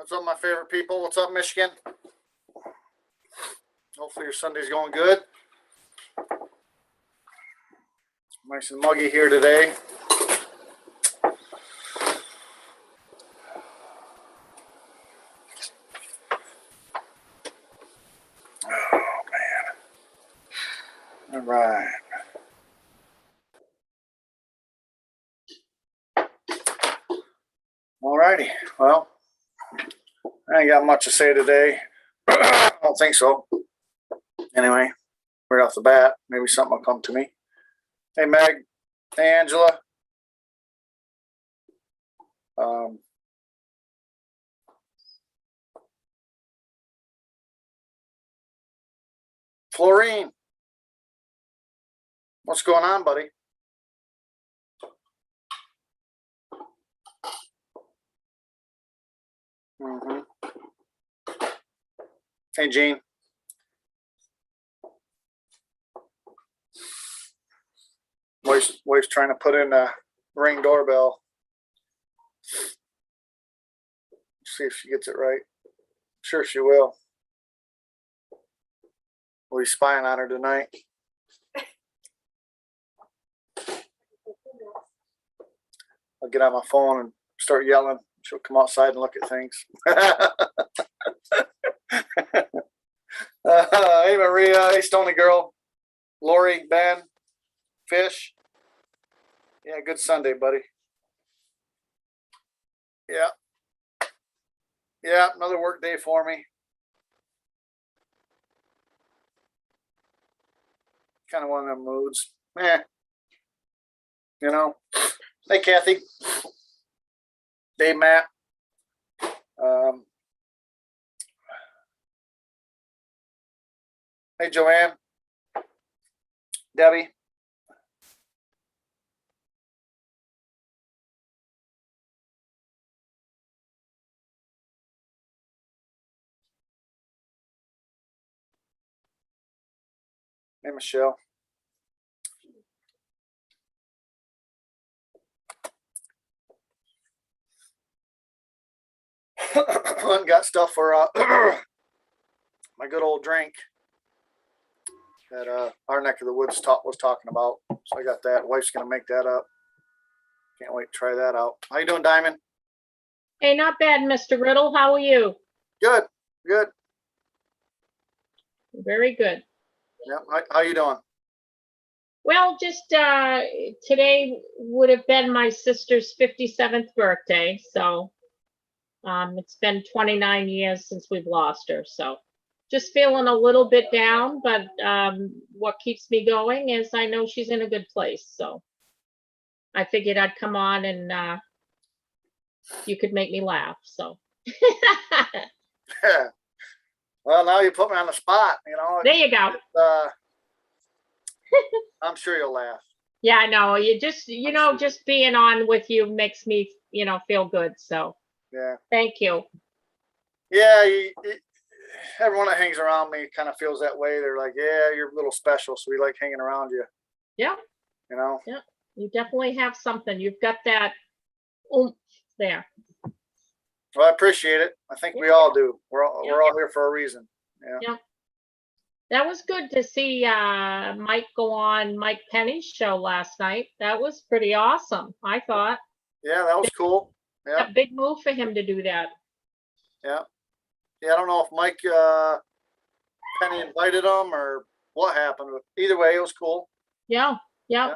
What's up, my favorite people? What's up, Michigan? Hopefully your Sunday's going good. Nice and muggy here today. Oh, man. All right. All righty. Well, I ain't got much to say today. I don't think so. Anyway, right off the bat, maybe something will come to me. Hey, Meg. Hey, Angela. Florine. What's going on, buddy? Hey, Gene. Wife's trying to put in a Ring doorbell. See if she gets it right. Sure she will. We'll be spying on her tonight. I'll get on my phone and start yelling. She'll come outside and look at things. Hey, Maria. Hey, Stony Girl. Lori, Ben, Fish. Yeah, good Sunday, buddy. Yeah. Yeah, another work day for me. Kind of one of them moods. You know. Hey, Kathy. Hey, Matt. Hey, Joanne. Debbie. Hey, Michelle. Got stuff for my good old drink that our neck of the woods was talking about. So I got that. Wife's gonna make that up. Can't wait to try that out. How you doing, Diamond? Hey, not bad, Mr. Riddle. How are you? Good. Good. Very good. Yeah. How you doing? Well, just today would have been my sister's 57th birthday, so it's been 29 years since we've lost her, so just feeling a little bit down, but what keeps me going is I know she's in a good place, so I figured I'd come on and you could make me laugh, so. Well, now you put me on the spot, you know. There you go. I'm sure you'll laugh. Yeah, I know. You just, you know, just being on with you makes me, you know, feel good. So, yeah. Thank you. Yeah, everyone that hangs around me kind of feels that way. They're like, yeah, you're a little special, so we like hanging around you. Yeah. You know? Yeah. You definitely have something. You've got that oomph there. Well, I appreciate it. I think we all do. We're all here for a reason. Yeah. That was good to see Mike go on Mike Penny's show last night. That was pretty awesome, I thought. Yeah, that was cool. Yeah. A big move for him to do that. Yeah. Yeah, I don't know if Mike Penny invited him or what happened. Either way, it was cool. Yeah. Yeah,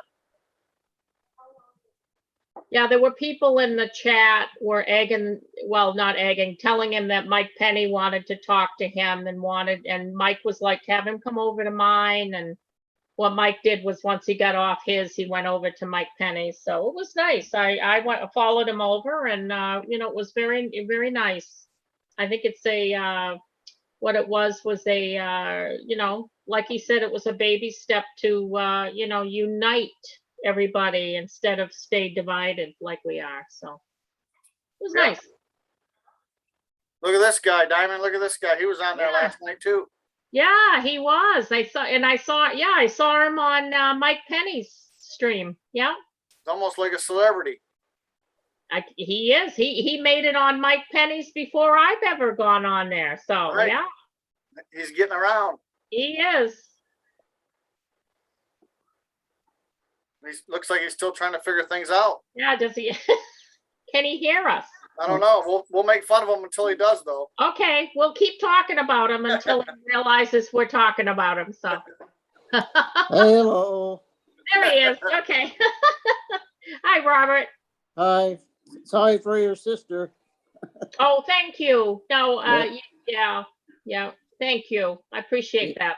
there were people in the chat were egging, well, not egging, telling him that Mike Penny wanted to talk to him and Mike was like, have him come over to mine. And what Mike did was once he got off his, he went over to Mike Penny. So it was nice. I followed him over and, you know, it was very, very nice. I think it's what it was a, you know, like he said, it was a baby step to, you know, unite everybody instead of stay divided like we are. So it was nice. Look at this guy, Diamond. Look at this guy. He was on there last night too. Yeah, he was. I saw him on Mike Penny's stream. Yeah. It's almost like a celebrity. He is. He made it on Mike Penny's before I've ever gone on there. So Right. yeah, He's getting around. he is. He looks like he's still trying to figure things out. Yeah, does he? Can he hear us? I don't know. We'll make fun of him until he does, though. Okay, we'll keep talking about him until he realizes we're talking about him. So Hello. there he is. Okay. Hi, Robert. Hi. Sorry for your sister. Oh, thank you. No, Yeah. yeah. Thank you. I appreciate that.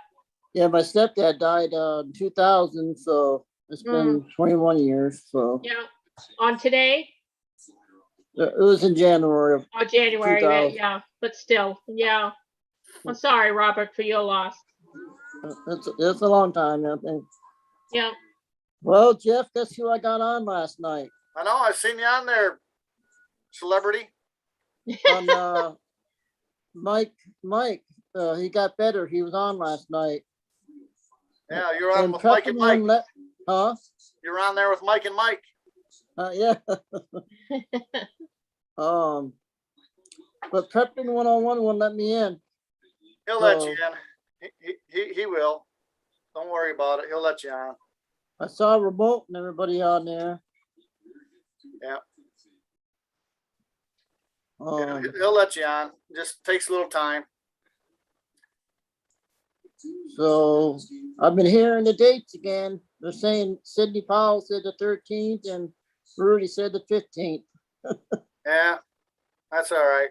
Yeah, my stepdad died in 2000, so it's been 21 years. So Yeah. On today it was in January of or January. 2000. Yeah, but still, yeah. I'm sorry, Robert, for your loss. It's a long time, I think. Yeah. Well, Jeff, guess who I got on last night? I know. I've seen you on there, celebrity. On Mike. He got better. He was on last night. Yeah, you're on And with Mike and Mike. Huh? You're on there with Mike and Mike. Yeah. But Prepping 101 won't let me in. He'll let you in. He will. Don't worry about it. He'll let you on. I saw Remote and everybody on there. Yeah. Um, He'll let you on. Just takes a little time. So I've been hearing the dates again. They're saying Sidney Powell said the 13th and Rudy said the 15th. Yeah, that's all right.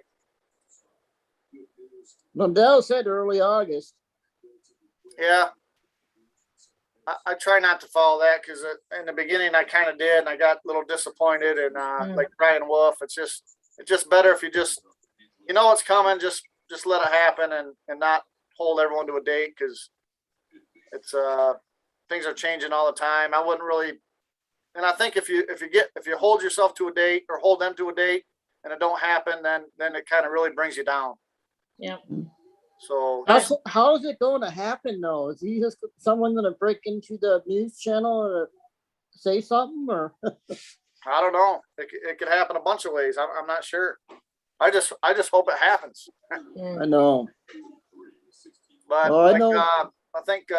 Lundell said early August. Yeah. I try not to follow that because in the beginning I kind of did, and I got a little disappointed. And like Brian Wolf, it's just better if you just what's coming, just let it happen and not hold everyone to a date, because it's things are changing all the time. I wouldn't really, and I think if you hold yourself to a date or hold them to a date and it don't happen, then it kind of really brings you down. Yeah. So How is it going to happen though? Is he just someone going to break into the news channel or say something, or? I don't know. It could happen a bunch of ways. I'm not sure. I just hope it happens. I know. But Well, I know. I think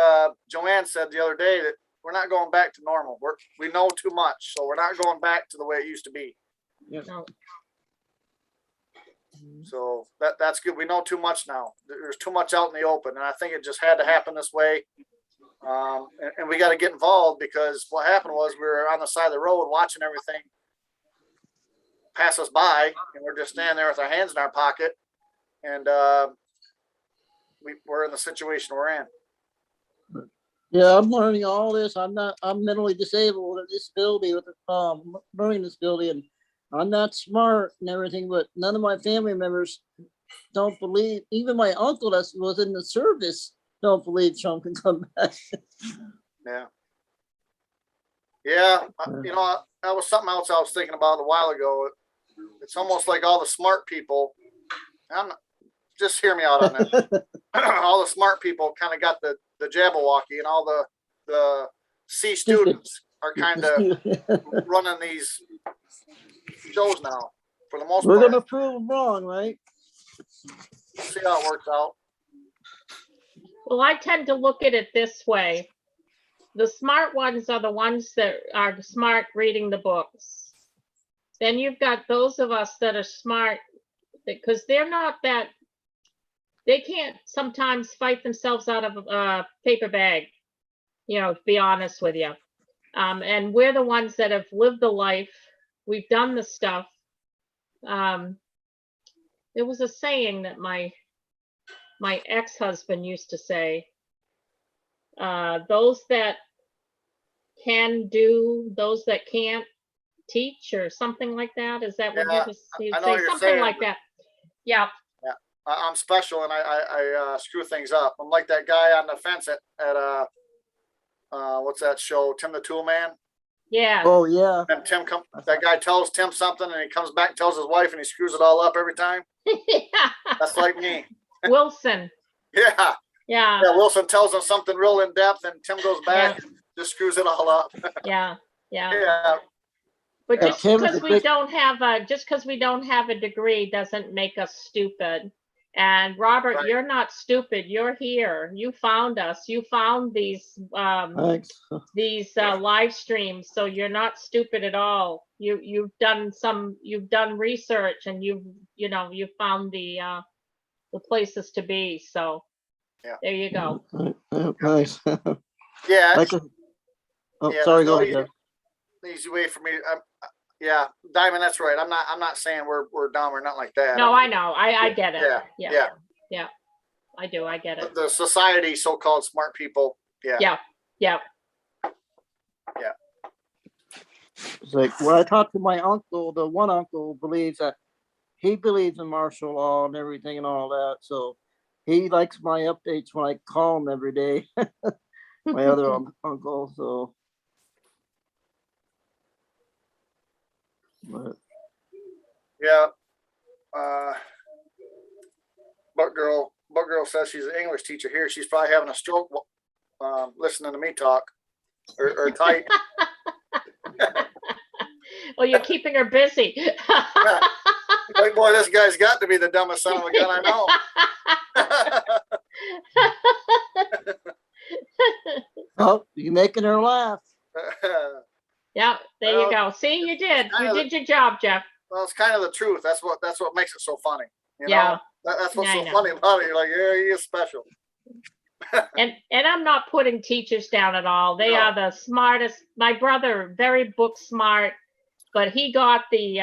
Joanne said the other day that we're not going back to normal. We know too much, so we're not going back to the way it used to be. No. So that's good. We know too much now. There's too much out in the open, and I think it just had to happen this way. And we got to get involved, because what happened was we were on the side of the road watching everything pass us by, and we're just standing there with our hands in our pocket, and we're in the situation we're in. Yeah, I'm learning all this. I'm mentally disabled with a disability, with a learning disability, and I'm not smart and everything, but none of my family members don't believe, even my uncle that was in the service don't believe Trump can come back. Yeah. Yeah. That was something else I was thinking about a while ago. It's almost like all the smart people, just hear me out on this. All the smart people kind of got the Jabberwocky, and all the C students are kind of running these shows now, for the most We're part. gonna prove them wrong, right? See how it works out. Well, I tend to look at it this way. The smart ones are the ones that are smart reading the books. Then you've got those of us that are smart because they're not that, they can't sometimes fight themselves out of a paper bag, to be honest with you. And we're the ones that have lived the life. We've done the stuff. There was a saying that my ex-husband used to say, those that can do, those that can't teach, or something like that. Is that what Yeah, you I know say? what you're Something saying, like that. Yeah. I'm special, and I screw things up. I'm like that guy on the fence at what's that show, Tim the Tool Man? Yeah. Oh yeah. And that guy tells Tim something, and he comes back and tells his wife, and he screws it all up every time. That's like me. Wilson. Yeah. Yeah. Yeah. Wilson tells him something real in depth, and Tim goes back and just screws it all up. Yeah. Yeah. But Yeah, just Kevin's because a we big- don't have a degree doesn't make us stupid. And Robert, Right. you're not stupid. You're here. You found us. You found Thanks. these live streams, so you're not stupid at all. You've done research, and you found the places to be. So Yeah. there you go. Nice. Yeah, Like a- oh, yeah, sorry, there's go no ahead, Jeff. easy way for me. Yeah, Diamond, that's right. I'm not saying we're dumb or nothing like that. No, I know. I get it. Yeah, Yeah. I do. I get it. The society, so-called smart people. Yeah. Yeah. It's like when I talked to my uncle, the one uncle believes that he believes in martial law and everything and all that. So he likes my updates when I call him every day. My other uncle. So, but Yeah. Buck girl says she's an English teacher here. She's probably having a stroke listening to me talk or type. Well, you're keeping her busy. Like, boy, this guy's got to be the dumbest son of a gun I know. oh, you making her laugh. Yeah, there Well, you go. See, you did. kind You of did your job, Jeff. Well, it's kind of the truth. That's what makes it so funny. You know? Yeah. That's what's Yeah, I so know. funny about it. You're like, yeah, he is special. And I'm not putting teachers down at all. They No. are the smartest. My brother, very book smart, but he got the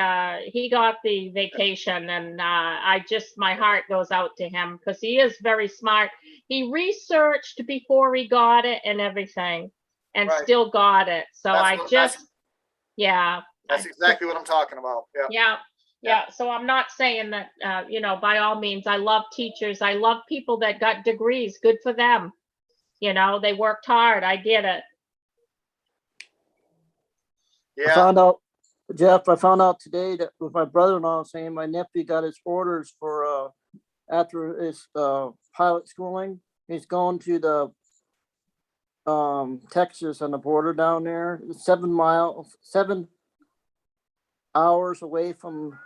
vacation, and my heart goes out to him because he is very smart. He researched before he got it and everything, and Right. still got it. So That's yeah. That's exactly what I'm talking about. Yeah. Yeah. So I'm not saying that, by all means, I love teachers. I love people that got degrees. Good for them. They worked hard. I get it. I found out, Jeff, I found out today that with my brother-in-law saying my nephew got his orders for after his pilot schooling. He's going to the Texas on the border down there, 7 hours away from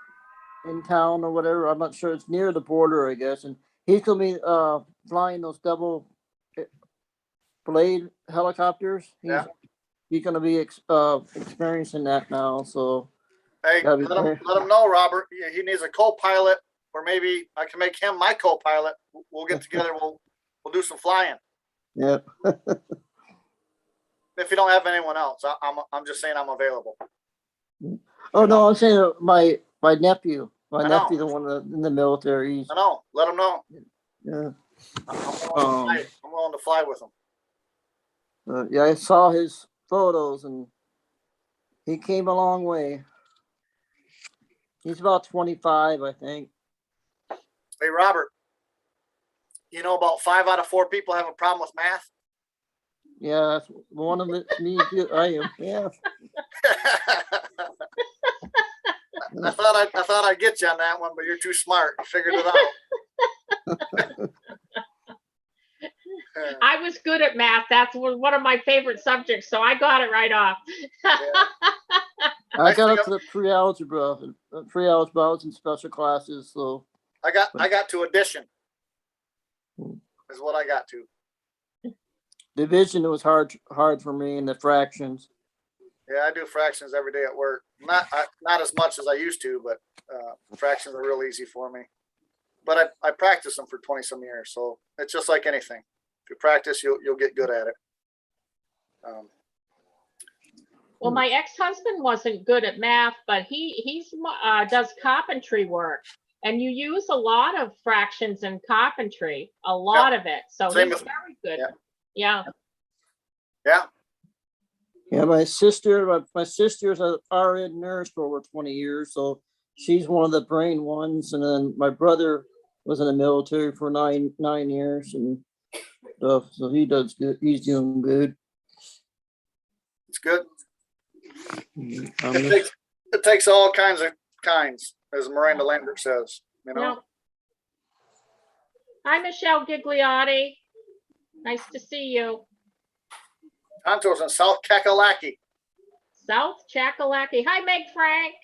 in town or whatever. I'm not sure. It's near the border, I guess. And he's gonna be flying those double blade helicopters. He's gonna be experiencing that now. So Hey, that'd be let him great. know, Robert. He needs a co-pilot, or maybe I can make him my co-pilot. We'll get together. We'll do some flying. Yeah. If you don't have anyone else, I'm just saying I'm available. Oh no, I'm saying my nephew. My I know. nephew, the one in the military. He's, I know. Let him know. yeah. I'm willing to fly with him. Yeah, I saw his photos and he came a long way. He's about 25, I think. Hey, Robert. About 5 out of 4 people have a problem with math. Yeah, that's one of it's me too. I am. Yeah. I thought I'd get you on that one, but you're too smart. You figured it out. I was good at math. That's one of my favorite subjects, so I got it right off. I got up to the pre-algebra. Pre-algebra, I was in special classes, so I got to addition. Is what I got to. division was hard for me, and the fractions. Yeah, I do fractions every day at work. Not as much as I used to, but fractions are real easy for me. But I practice them for 20 some years, so it's just like anything. If you practice, you'll get good at it. Well, my ex-husband wasn't good at math, but he does carpentry work, and you use a lot of fractions in carpentry, a lot of it. So Same he's with- very good. Yeah. Yeah, my sister's a RN nurse for over 20 years, so she's one of the brain ones. And then my brother was in the military for nine years and stuff, so he does good. He's doing good. It's good. I'm It takes all kinds, as Miranda Lambert says. Yeah. Hi, Michelle Gigliotti. Nice to see you. Tonto's in South Kakalaki. South Chakalaki. Hi, Meg Frank.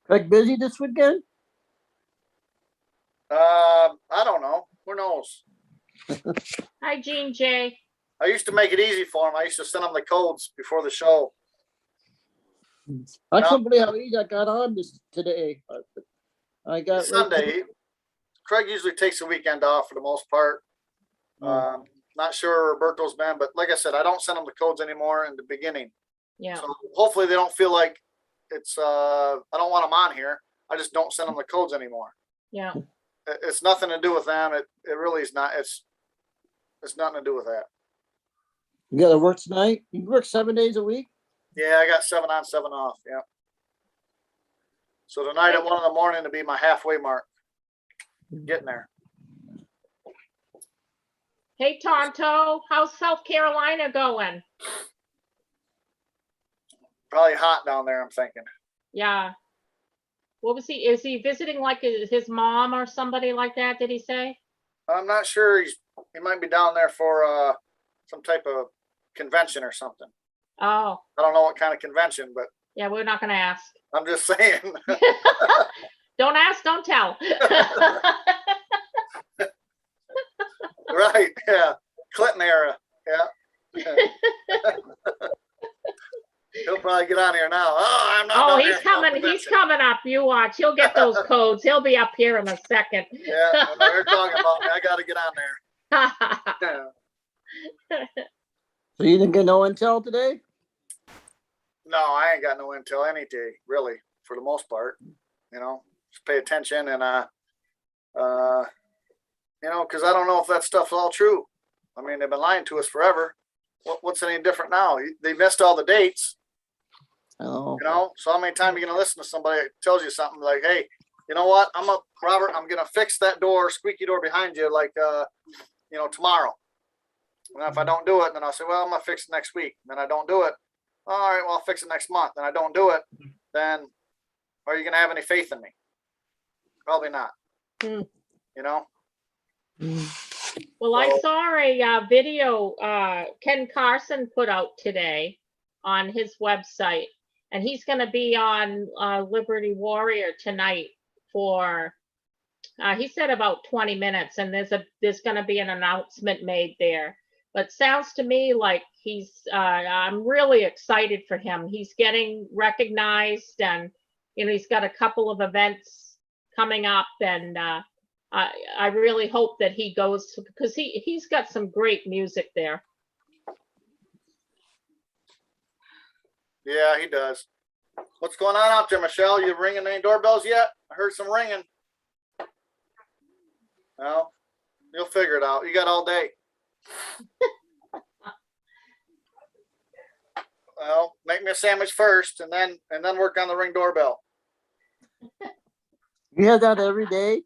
Craig busy this weekend? I don't know. Who knows? Hi, Jean J. I used to make it easy for him. I used to send him the codes before the show. I No. can't believe how easy I got on this today. I got right Sunday. Craig usually takes the weekend off for the most part. Not sure where Roberto's been, but like I said, I don't send them the codes anymore in the beginning. Yeah. So hopefully they don't feel like it's I don't want them on here. I just don't send them the codes anymore. Yeah. It's nothing to do with them. It really is not. It's nothing to do with that. You gotta work tonight? You work 7 days a week? Yeah, I got 7 on, 7 off. Yeah. So tonight at 1 in the morning to be my halfway mark. Getting there. Hey, Tonto. How's South Carolina going? Probably hot down there, I'm thinking. Yeah. What was he? Is he visiting like his mom or somebody like that? Did he say? I'm not sure. He might be down there for some type of convention or something. Oh, I don't know what kind of convention, but yeah, we're not going to ask. I'm just saying. Don't ask, don't tell. Right. Yeah. Clinton era. Yeah. He'll probably get on here now. Oh, I'm not. Oh, down he's there for no coming. He's convention. coming up. You watch. He'll get those codes. He'll be up here in a second. Yeah. They're talking about me. I got to get on there. Yeah. So you didn't get no intel today? No, I ain't got no intel any day, really, for the most part. You know, just pay attention and you know, because I don't know if that stuff's all true. I mean, they've been lying to us forever. What's any different now? They missed all the dates. Oh, You know, so how many times are you gonna listen to somebody that tells you something like, "Hey, you know what? Robert, I'm gonna fix that door, squeaky door behind you, like you know, tomorrow." And if I don't do it, then I'll say, "Well, I'm gonna fix it next week." Then I don't do it. All right, well, I'll fix it next month. Then I don't do it. Then are you gonna have any faith in me? Probably not. Hmm. You know. Well, I saw a video Ken Carson put out today on his website, and he's going to be on Liberty Warrior tonight for, he said about 20 minutes, and there's going to be an announcement made there. But sounds to me like I'm really excited for him. He's getting recognized, and you know, he's got a couple of events coming up, and I really hope that he goes, because he's got some great music there. Yeah, he does. What's going on out there, Michelle? You ringing any doorbells yet? I heard some ringing. Well, you'll figure it out. You got all day. Well, make me a sandwich first, and then work on the ring doorbell. you had that every day?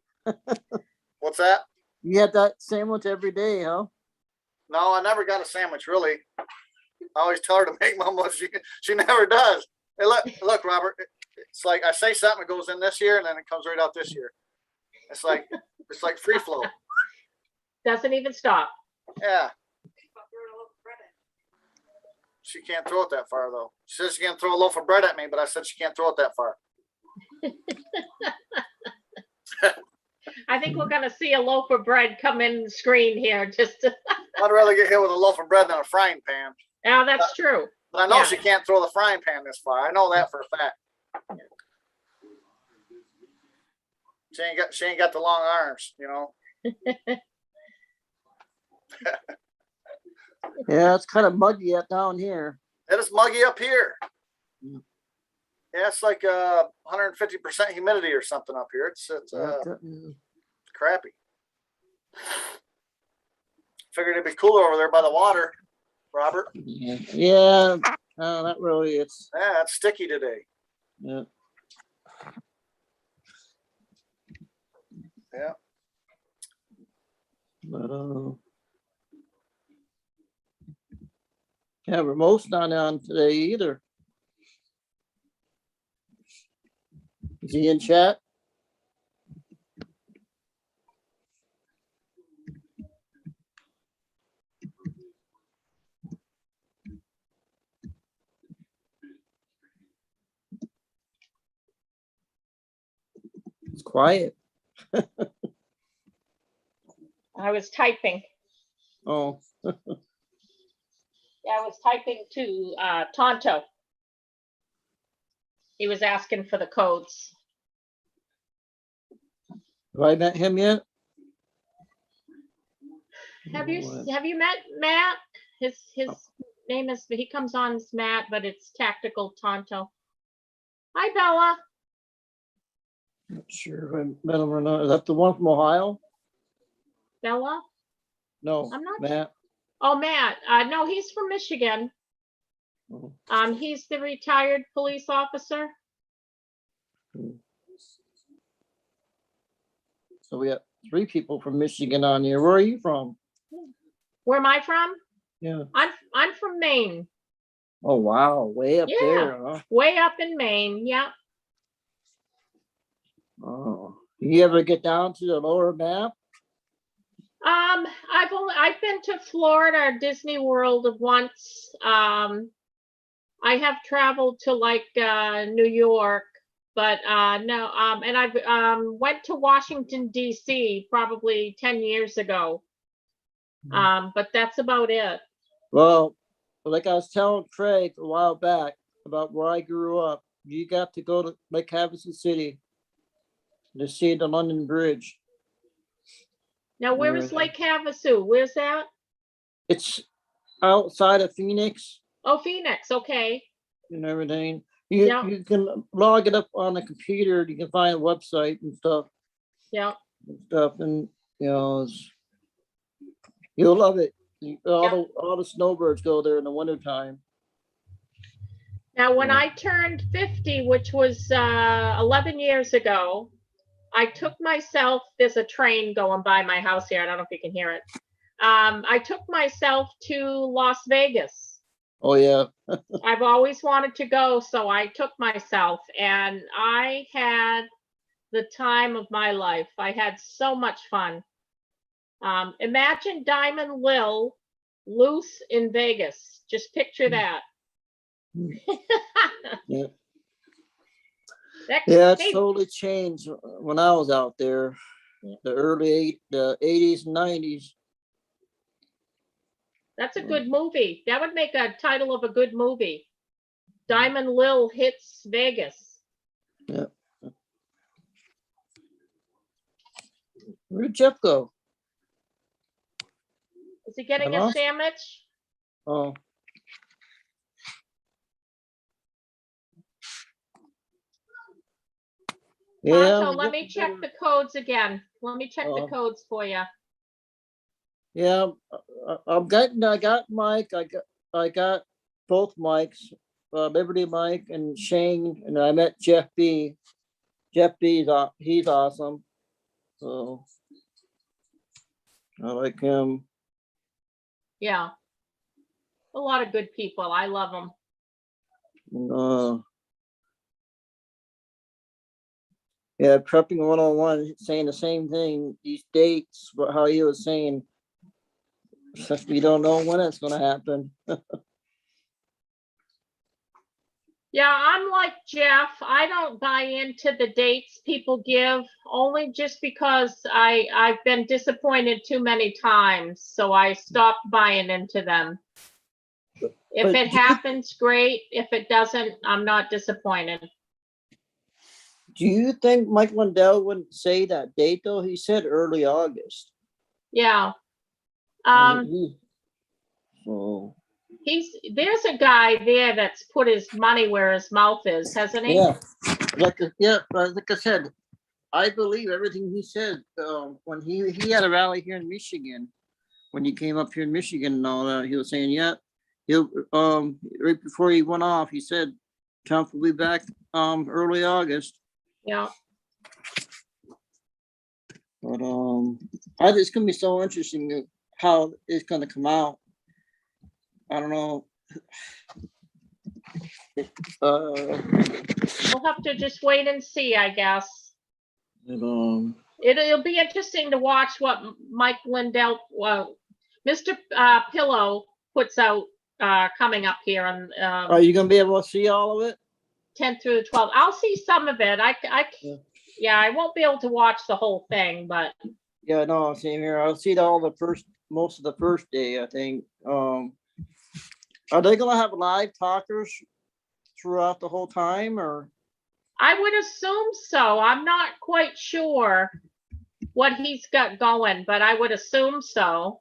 What's that? You had that sandwich every day, huh? No, I never got a sandwich, really. I always tell her to make one, but she never does. Hey, look, Robert. It's like I say something, it goes in this year, and then it comes right out this year. It's like free flow. Doesn't even stop. Yeah. She can't throw it that far, though. She says she can throw a loaf of bread at me, but I said she can't throw it that far. I think we're going to see a loaf of bread come in the screen here. I'd rather get hit with a loaf of bread than a frying pan. Yeah, that's true. But I know Yeah. she can't throw the frying pan this far. I know that for a fact. She ain't got the long arms, you know. Yeah, it's kind of muggy up down here. It is muggy up here. Mm. Yeah, it's like 150% humidity or something up here. It's crappy. Figured it'd be cooler over there by the water, Robert. Yeah, not really. It's Yeah, it's sticky today. yeah. Yeah. But yeah, remote's not on today either. Is he in chat? quiet. I was typing. Oh, Yeah, I was typing to Tonto. He was asking for the codes. have I met him yet? Have No, you met Matt? His name is, he comes on as Matt, but it's Tactical Tonto. Hi, Bella. Not sure if I met him or not. Is that the one from Ohio? Bella? No, I'm not- Matt. Oh, Matt. No, he's from Michigan. Oh. He's the retired police officer. So we got 3 people from Michigan on here. Where are you from? Where am I from? Yeah. I'm from Maine. Oh, wow. Way up Yeah. there, huh? Way up in Maine. Yeah. Oh. You ever get down to the lower map? I've been to Florida, Disney World once. I have traveled to like New York, but no. And I've went to Washington D.C. probably 10 years ago. But that's about it. Well, like I was telling Craig a while back about where I grew up, you got to go to Lake Havasu City to see the London Bridge. Now, where is Lake Havasu? Where's that? It's outside of Phoenix Oh, Phoenix. Okay. and everything. You Yeah. you can log it up on the computer. You can find a website and stuff Yeah. and you know you'll love it. All the snowbirds go there in the wintertime. Now, when Yeah. I turned 50, which was 11 years ago, I took myself, there's a train going by my house here. I don't know if you can hear it. I took myself to Las Vegas. Oh yeah. I've always wanted to go, so I took myself and I had the time of my life. I had so much fun. Imagine Diamond Lil loose in Vegas. Just picture that. Yeah. Next, Yeah, it's hey, totally changed when I was out there. Yeah. The 80s and 90s. that's a good movie. That would make a title of a good movie. Diamond Lil hits Vegas. Where'd Jeff go? Is he getting a Hello? sandwich? Oh. Yeah. Tonto, let me check the codes again. Let me check the Oh. codes for you. Yeah, I got Mike, I got both Mikes, Liberty Mike and Shane, and I met Jeff B. Jeff B, he's awesome. So I like him. Yeah. A lot of good people. I love them. And, yeah, prepping 101, saying the same thing, these dates, but how he was saying, we don't know when it's gonna happen. Yeah, I'm like Jeff. I don't buy into the dates people give only just because I've been disappointed too many times. So I stopped buying into them. If But it do you- happens, great. If it doesn't, I'm not disappointed. Do you think Mike Lindell wouldn't say that date though? He said early August. Yeah. I mean, so There's a guy there that's put his money where his mouth is, hasn't he? yeah, but like I said, I believe everything he said. When he had a rally here in Michigan, when he came up here in Michigan and all that, he was saying, yeah, he'll right before he went off, he said Trump will be back early August. Yeah. But it's gonna be so interesting how it's gonna come out. I don't know. We'll have to just wait and see, I guess. And, It'll be interesting to watch what Mike Lindell, Mr. Pillow puts out coming up here on are you gonna be able to see all of it? 10th through the 12th. I'll see some of it. Yeah. yeah, I won't be able to watch the whole thing, but Yeah, no, same here. I'll see it all most of the first day, I think. Are they gonna have live talkers throughout the whole time, or? I would assume so. I'm not quite sure what he's got going, but I would assume so.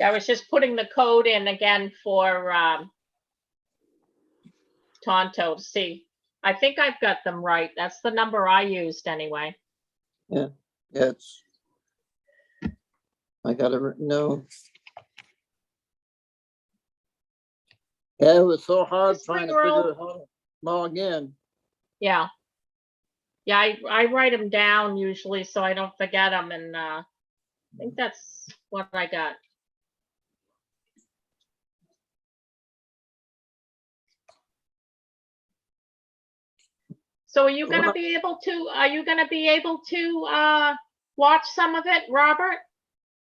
I was just putting the code in again for Tonto to see. I think I've got them right. That's the number I used anyway. Yeah, it's. I got it written down. Yeah, it was so hard This trying to ring roll- figure out how to log in. Yeah. Yeah, I write them down usually so I don't forget them, and I think that's what I got. So are you gonna be able to watch some of it, Robert?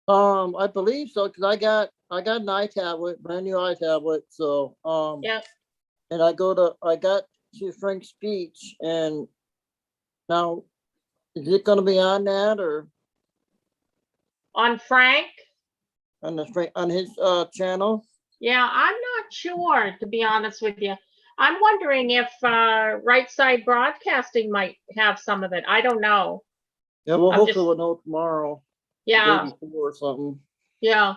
I believe so, because I got an iTablet, brand new iTablet, so, Yep. and I got to Frank's speech, and now, is it gonna be on that, or On Frank? on his, channel? Yeah, I'm not sure, to be honest with you. I'm wondering if Right Side Broadcasting might have some of it. I don't know. Yeah, well, I'm hopefully just- we'll know tomorrow, the Yeah, day before or something. yeah.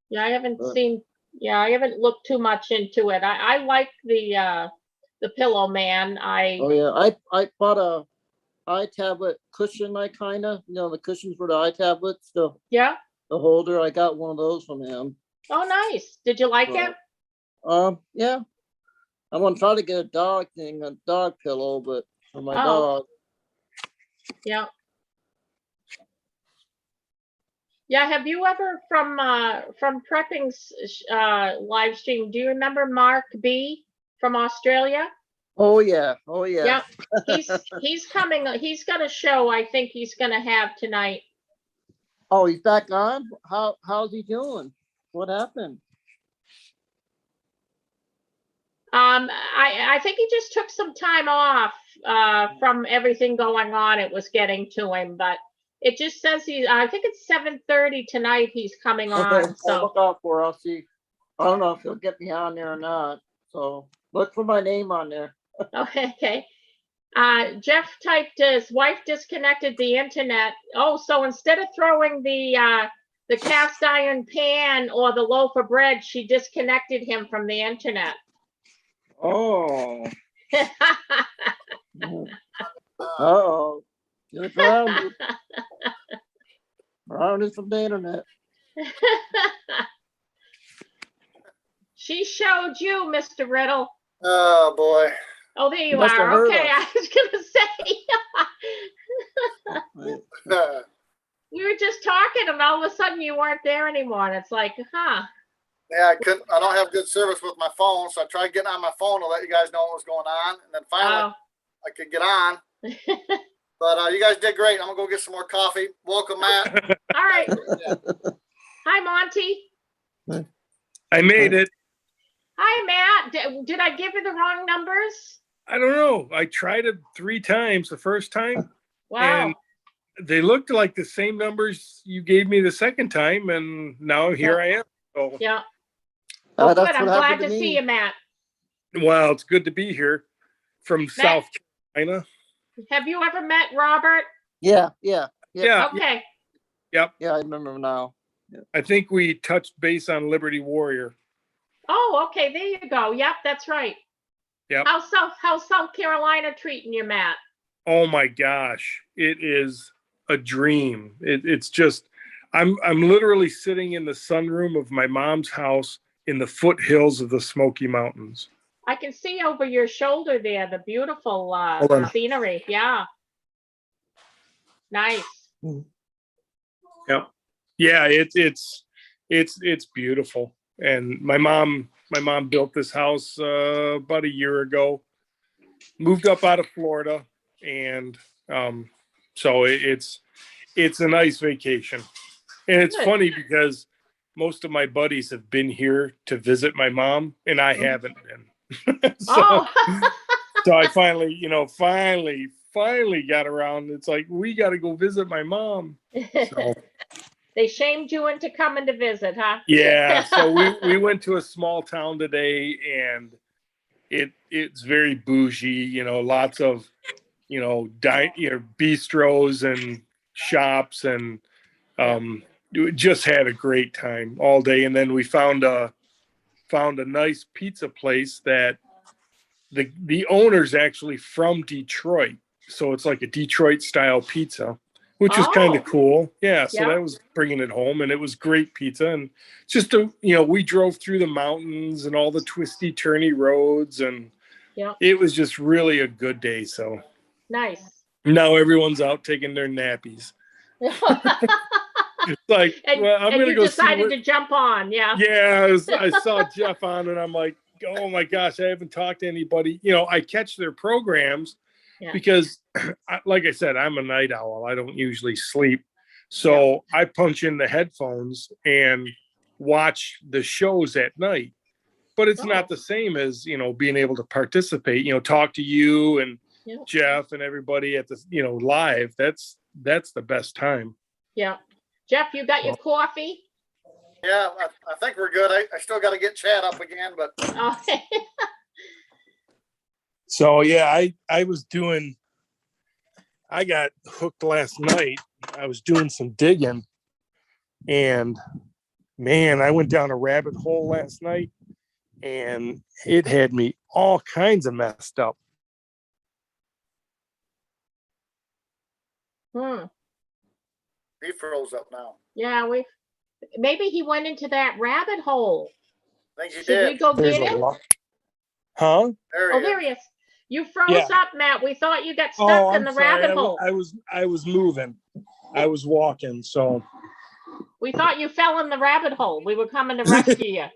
Yeah, I haven't But- seen, yeah, I haven't looked too much into it. I like the Pillow Man. Oh, yeah, I bought a iTablet cushion, the cushions for the iTablets, Yeah. the holder, I got one of those from him. Oh, nice. Did you like it? Yeah. I'm gonna try to get a dog pillow, but for my Oh. dog. Yeah. Yeah, have you ever from Prepping's live stream, do you remember Mark B from Australia? Oh, yeah, oh, yeah. Yeah. He's coming, he's got a show I think he's gonna have tonight. Oh, he's back on? How's he doing? What happened? I think he just took some time off from everything going on. It was getting to him, but it just says I think it's 7:30 tonight he's coming Okay, on. I'll So look out for it. I'll see. I don't know if he'll get me on there or not, so look for my name on there. okay. Jeff typed his wife disconnected the internet. Oh, so instead of throwing the cast iron pan or the loaf of bread, she disconnected him from the internet. Oh. Uh-oh. Look around. Around is from the internet. She showed you, Mr. Riddle. Oh, boy. Oh, there you Must have are. heard Okay, us. I was gonna say. Right. We were just talking, and all of a sudden you weren't there anymore, and it's like, huh? Yeah, I don't have good service with my phone, so I tried getting on my phone to let you guys know what was going on, and then finally I could get on. But you guys did great. I'm gonna go get some more coffee. Welcome, Matt. All right. Yeah. Hi, Monty. I made it. Hi, Matt. Did I give you the wrong numbers? I don't know. I tried it 3 times the first time, Wow. and they looked like the same numbers you gave me the second time, and now here I am. So, Yeah. Well, good. That's I'm what glad happened to me. see you, Matt. well, it's good to be here from South Carolina. Have you ever met Robert? Yeah, Yeah, Okay. yeah, I remember now. I think we touched base on Liberty Warrior. Oh, okay. There you go. Yep, that's right. Yep. How's South Carolina treating you, Matt? Oh my gosh, it is a dream. It's just, I'm literally sitting in the sunroom of my mom's house in the foothills of the Smoky Mountains. I can see over your shoulder there, the beautiful Hold on. scenery. Yeah. Nice. Yep. Yeah, it's beautiful. And my mom built this house about a year ago. Moved up out of Florida, and so it's a nice vacation. And it's Good. funny because most of my buddies have been here to visit my mom, and I haven't been. Oh, So I finally got around. It's like, we got to go visit my mom. So they shamed you into coming to visit, huh? yeah, so we went to a small town today, and it's very bougie. Lots of bistros and shops, and just had a great time all day. And then we found a nice pizza place that the owner's actually from Detroit, so it's like a Detroit style pizza, which is kind Oh. of cool. Yeah, so Yeah. that was bringing it home, and it was great pizza. And just we drove through the mountains and all the twisty turny roads, and Yeah. it was just really a good day. So Nice. now everyone's out taking their nappies. It's like, well, I'm and gonna you go decided see to jump on, yeah. Yeah, I saw Jeff on, and I'm like, oh my gosh, I haven't talked to anybody. I catch their programs Yeah. because, like I said, I'm a night owl. I don't usually sleep. So I punch in the headphones and watch the shows at night. But it's not the same as, being able to participate, talk to you and Yeah. Jeff and everybody at the, live. That's the best time. Yeah. Jeff, you got your coffee? Yeah, I think we're good. I still got to get Chad up again, but Okay. So yeah, I got hooked last night. I was doing some digging, and man, I went down a rabbit hole last night, and it had me all kinds of messed up. he froze up now. Yeah, maybe he went into that rabbit hole. I think he Should we did. go There's get a him? lot. Huh? There Oh, he there is. he is. You froze Yeah. up, Matt. We thought you got stuck Oh, in the rabbit hole. I was moving. I was walking. So We thought you fell in the rabbit hole. We were coming to rescue you.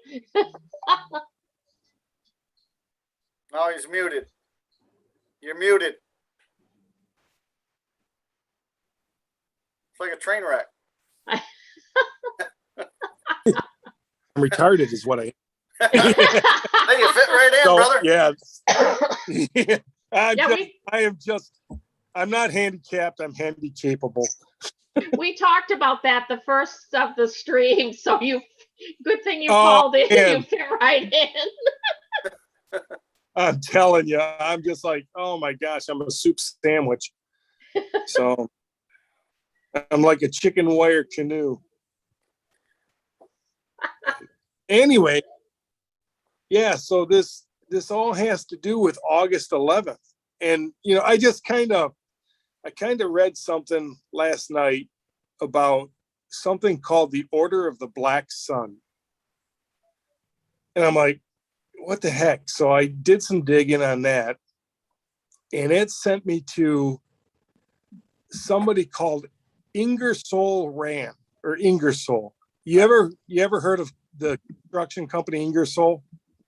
No, he's muted. You're muted. It's like a train wreck. I'm retarded, is what I. Hey, you fit right in, So, brother. yeah. Yeah, I'm not handicapped. I'm handy capable. we talked about that the first of the stream. So good thing you Oh, called in. man. You fit right in. I'm telling you, I'm just like, oh my gosh, I'm a soup sandwich. So I'm like a chicken wire canoe. Anyway, yeah, so this all has to do with August 11th. And I kind of read something last night about something called the Order of the Black Sun. And I'm like, what the heck? So I did some digging on that, and it sent me to somebody called Ingersoll Rand, or Ingersoll. You ever heard of the construction company Ingersoll?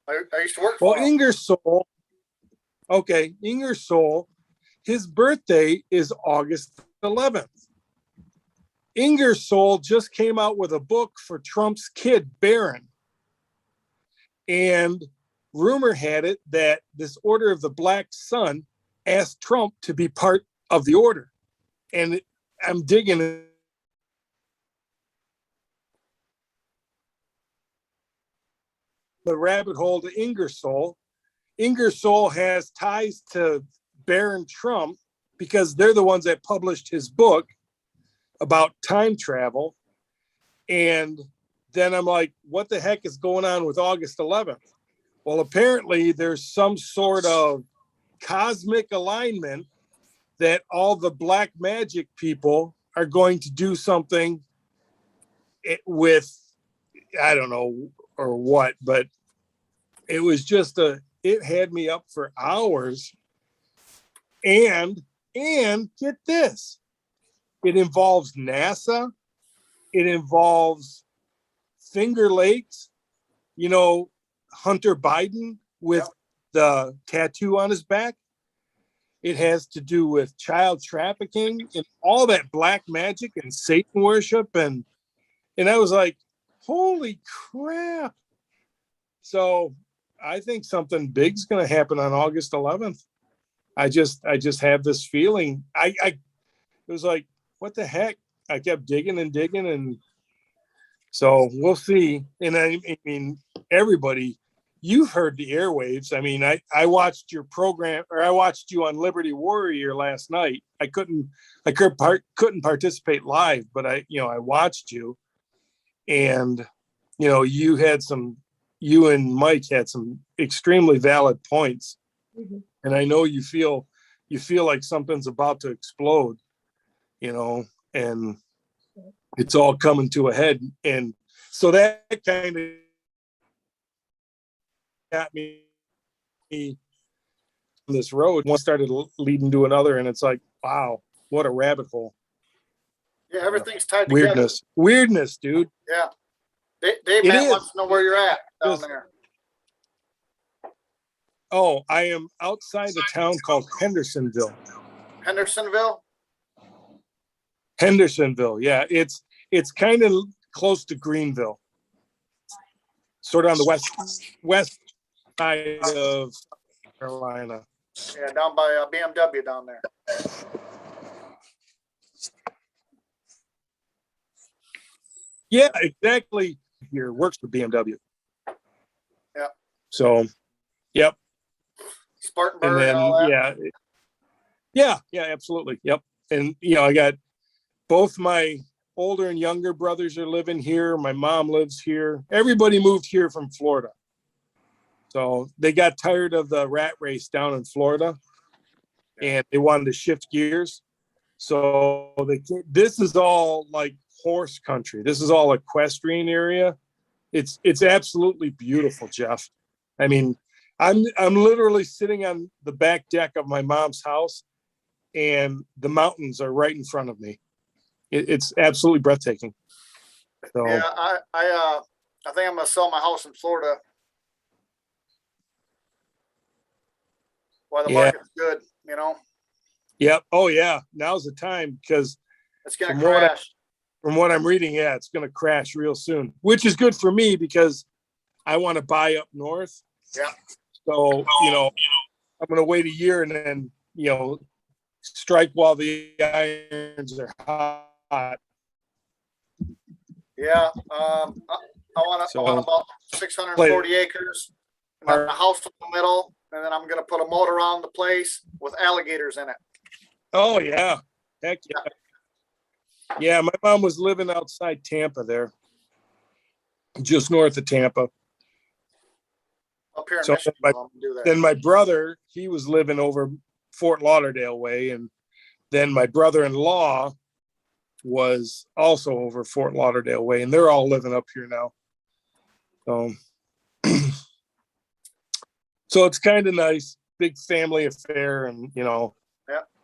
I used to work Well, for him. Ingersoll, his birthday is August 11th. Ingersoll just came out with a book for Trump's kid, Barron. And rumor had it that this Order of the Black Sun asked Trump to be part of the order. And I'm digging the rabbit hole to Ingersoll. Ingersoll has ties to Barron Trump because they're the ones that published his book about time travel. And then I'm like, what the heck is going on with August 11th? Well, apparently there's some sort of cosmic alignment that all the black magic people are going to do something with, I don't know or what, but it was just it had me up for hours. And get this, it involves NASA. It involves Finger Lakes, you know, Hunter Biden with the tattoo on his back. It has to do with child trafficking and all that black magic and Satan worship. And I was like, holy crap. So I think something big's going to happen on August 11th. I just have this feeling. It was like, what the heck? I kept digging and digging, and so we'll see. And I mean, everybody, you've heard the airwaves. I mean, I watched your program, or I watched you on Liberty Warrior last night. I couldn't participate live, but I watched you, and you and Mike had some extremely valid points. Mm-hmm. And I know you feel like something's about to explode, and it's all coming to a head. And so that kind of got me on this road. One started leading to another, and it's like, wow, what a rabbit hole. Yeah, everything's tied together. Weirdness, dude. Yeah. Dave Matt wants to know where you're at down there. Oh, I am outside a town called Hendersonville. Hendersonville, yeah. It's kind of close to Greenville. Sort of on the west side of Carolina. Yeah, down by BMW down there. Yeah, exactly. Here works for BMW. Yeah. So, yep. Spartanburg and all that. Yeah, absolutely. Yep. And I got both my older and younger brothers are living here. My mom lives here. Everybody moved here from Florida. So they got tired of the rat race down in Florida, and they wanted to shift gears. So this is all like horse country. This is all equestrian area. It's absolutely beautiful, Jeff. I mean, I'm literally sitting on the back deck of my mom's house, and the mountains are right in front of me. It's absolutely breathtaking. So, yeah, I think I'm gonna sell my house in Florida while the market's good. Yep. Oh yeah. Now's the time, because it's gonna crash. From what I'm reading, yeah, it's gonna crash real soon, which is good for me because I want to buy up north. Yeah. So I'm gonna wait a year and then strike while the irons are hot. Yeah. I want about 640 acres. A house in the middle, and then I'm gonna put a moat around the place with alligators in it. Oh yeah, heck yeah. Yeah, my mom was living outside Tampa there, just north of Tampa. Up here in Michigan, then my brother, he was living over Fort Lauderdale way, and then my brother-in-law was also over Fort Lauderdale way, and they're all living up here now. So it's kind of nice, big family affair, and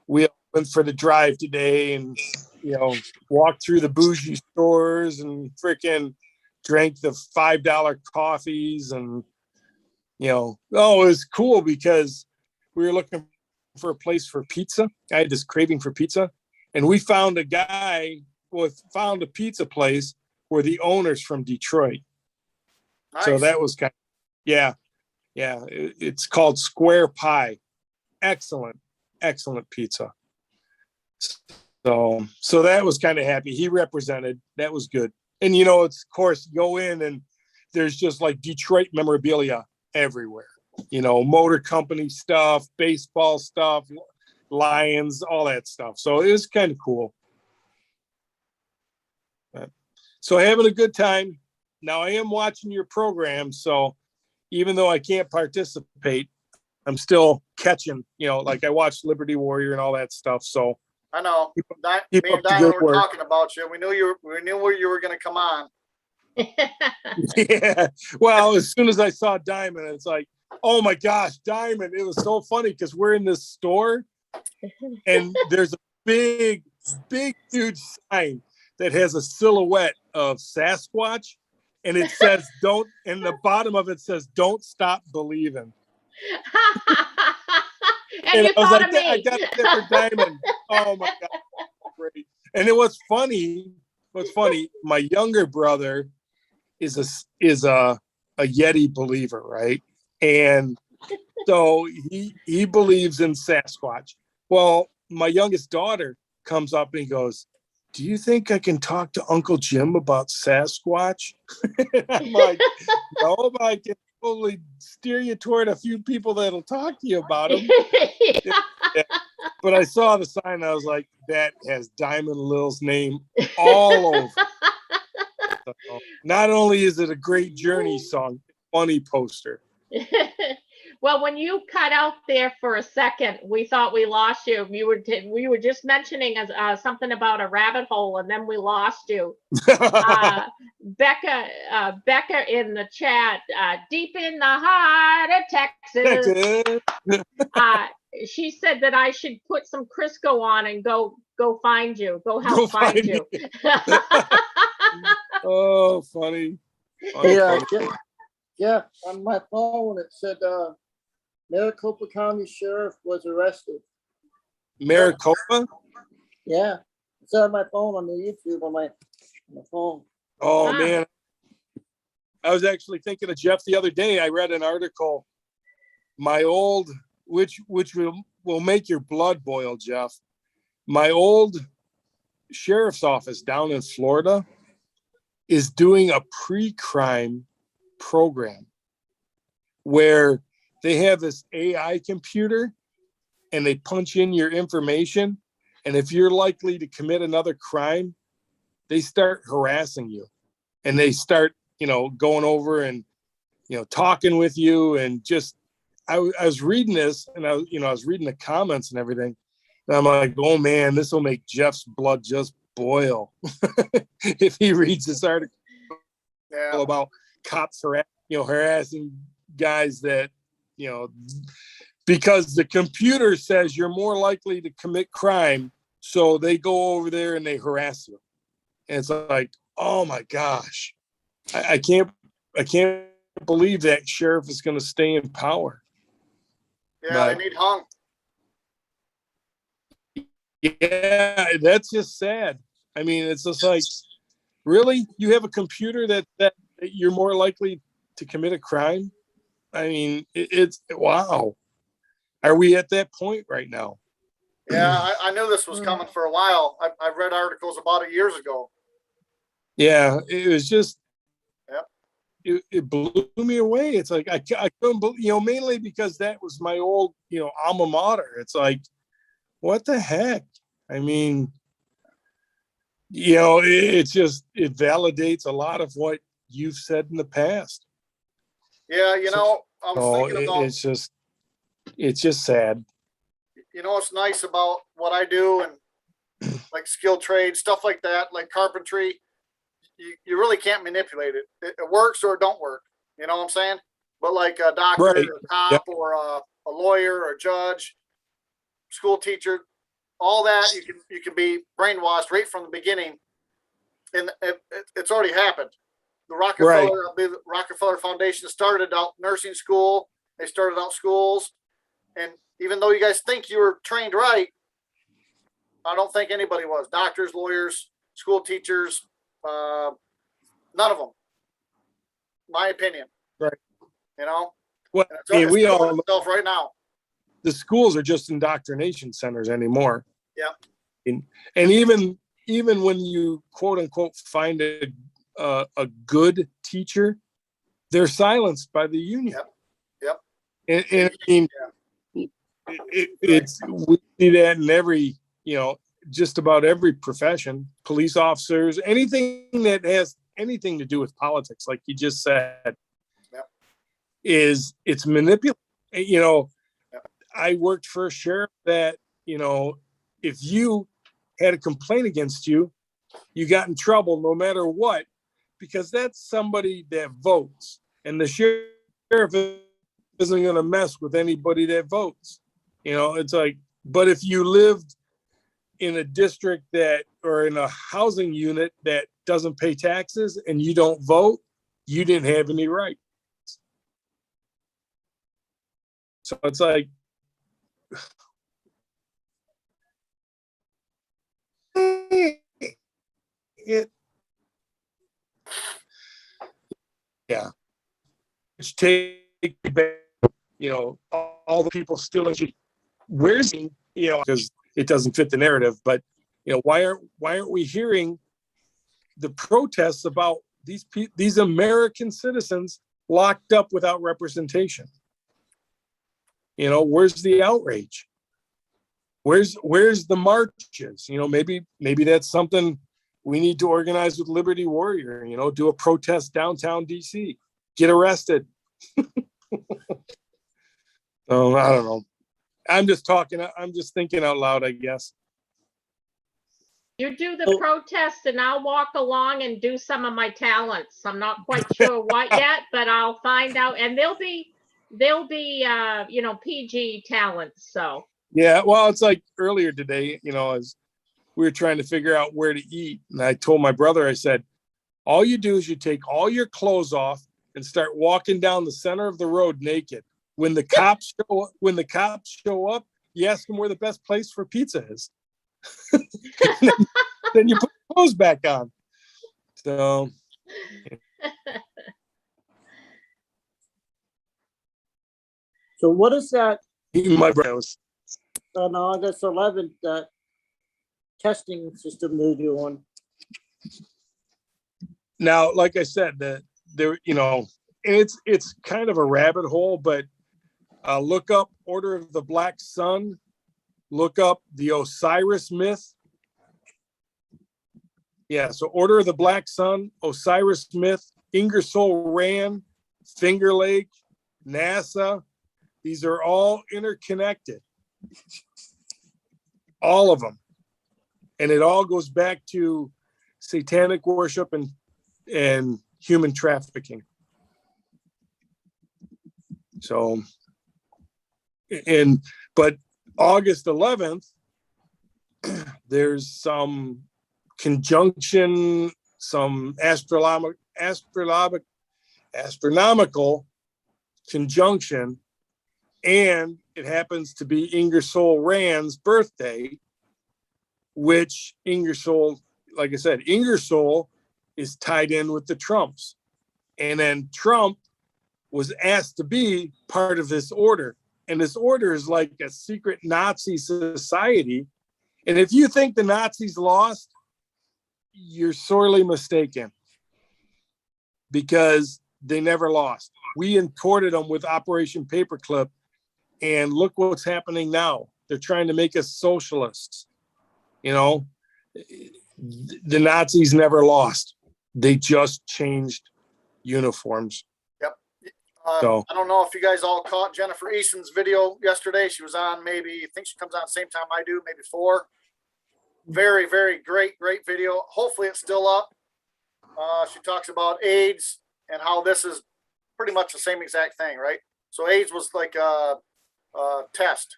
we went for the drive today, and walked through the bougie stores and freaking drank the $5 coffees, and it was cool because we were looking for a place for pizza. I had this craving for pizza, and we found found a pizza place where the owner's from Detroit. Nice. So that was yeah. It's called Square Pie. Excellent pizza. So that was kind of happy. He represented. That was good. And it's, of course, go in and there's just like Detroit memorabilia everywhere. Motor company stuff, baseball stuff, Lions, all that stuff. So it was kind of cool. So having a good time. Now I am watching your program, so even though I can't participate, I'm still catching, like I watched Liberty Warrior and all that stuff. So I know. Me and Diamond were talking about you. We knew where you were going to come on. Yeah. Well, as soon as I saw Diamond, it's like, Oh my gosh, Diamond. It was so funny because we're in this store and there's a big, huge sign that has a silhouette of Sasquatch. And it says, don't, and the bottom of it says, don't stop believing. And you I was thought like, of me. I got a different Diamond. Oh my God. Great. And it was funny. My younger brother is a Yeti believer, right? And so he believes in Sasquatch. Well, my youngest daughter comes up and he goes, do you think I can talk to Uncle Jim about Sasquatch? I'm like, no, but I can totally steer you toward a few people that'll talk to you about him. Yeah. But I saw the sign. I was like, that has Diamond Lil's name all over. So, not only is it a great Journey song, funny poster. Well, when you cut out there for a second, we thought we lost you. We were just mentioning something about a rabbit hole, and then we lost you. Becca in the chat, deep in the heart of Texas. She said that I should put some Crisco on and go find you. Go help find you. Oh, funny. Yeah, yeah, on my phone, it said, Maricopa County Sheriff was arrested. Maricopa? Yeah, it's on my phone on the YouTube on my phone. Oh, man. I was actually thinking of Jeff the other day. I read an article, which will make your blood boil, Jeff. My old sheriff's office down in Florida is doing a pre-crime program where they have this AI computer and they punch in your information. And if you're likely to commit another crime, they start harassing you and they start, going over and, talking with you. And just, I was reading this and I was reading the comments and everything. And I'm like, oh man, this will make Jeff's blood just boil if he reads this article about cops harassing guys that, because the computer says you're more likely to commit crime. So they go over there and they harass you. And it's like, oh my gosh, I can't believe that sheriff is going to stay in power. Yeah, they need hung. Yeah, that's just sad. I mean, it's just like, really? You have a computer that you're more likely to commit a crime? I mean, it's wow. Are we at that point right now? Yeah, I knew this was coming for a while. I read articles about it years ago. Yeah, it was just, Yep. It blew me away. It's like, I couldn't believe, mainly because that was my old, alma mater. It's like, what the heck? I mean, it validates a lot of what you've said in the past. Yeah, I was thinking about. It's just sad. What's nice about what I do and like skilled trade, stuff like that, like carpentry, you really can't manipulate it. It works or it don't work. You know what I'm saying? But like a doctor, Right. or a cop, or a lawyer, or a judge, school teacher, all that you can be brainwashed right from the beginning, and it's already happened. The Rockefeller Foundation started out nursing school. They started out schools, and even though you guys think you were trained right, I don't think anybody was. Doctors, lawyers, school teachers, none of them. My opinion. Right. Well, I mean, we all know right now. The schools are just indoctrination centers anymore. Yeah. And even when you quote unquote find a good teacher, they're silenced by the union. Yep. And I mean, it's we see that in every, just about every profession, police officers, anything that has anything to do with politics, like you just said, it's manipulated. I worked for a sheriff that, if you had a complaint against you, you got in trouble no matter what, because that's somebody that votes. And the sheriff isn't going to mess with anybody that votes. You know, it's like, but if you lived in a district that, or in a housing unit that doesn't pay taxes and you don't vote, you didn't have any rights. So it's like, yeah, which take back, you know, all the people still, where's he, you know, because it doesn't fit the narrative, but you know, why aren't we hearing the protests about these American citizens locked up without representation? You know, where's the outrage? Where's the marches? You know, maybe that's something we need to organize with Liberty Warrior, you know, do a protest downtown DC, get arrested. So I don't know. I'm just thinking out loud, I guess. You do the protest and I'll walk along and do some of my talents. I'm not quite sure what yet, but I'll find out. And they'll be, you know, PG talents, so. Yeah, well, it's like earlier today, you know, as we were trying to figure out where to eat. And I told my brother, I said, all you do is you take all your clothes off and start walking down the center of the road naked. When the cops show up, you ask them where the best place for pizza is. then you put clothes back on. So So what is that my brows. on August 11th, that testing system they're doing? Now, like I said, there, you know, it's kind of a rabbit hole, but look up Order of the Black Sun, look up the Osiris myth. Yeah, so Order of the Black Sun, Osiris myth, Ingersoll Rand, Finger Lake, NASA. These are all interconnected. All of them. And it all goes back to satanic worship and human trafficking. So, but August 11th, there's some conjunction, some astronomical conjunction, and it happens to be Ingersoll Rand's birthday, which Ingersoll, like I said, Ingersoll is tied in with the Trumps. And then Trump was asked to be part of this order. And this order is like a secret Nazi society. And if you think the Nazis lost, you're sorely mistaken, because they never lost. We imported them with Operation Paperclip, and look what's happening now. They're trying to make us socialists. You know, the Nazis never lost. They just changed uniforms. Yep. So I don't know if you guys all caught Jennifer Easton's video yesterday. She was on maybe, I think she comes on the same time I do, maybe 4. Very, very great video. Hopefully it's still up. She talks about AIDS and how this is pretty much the same exact thing, right? So AIDS was like a test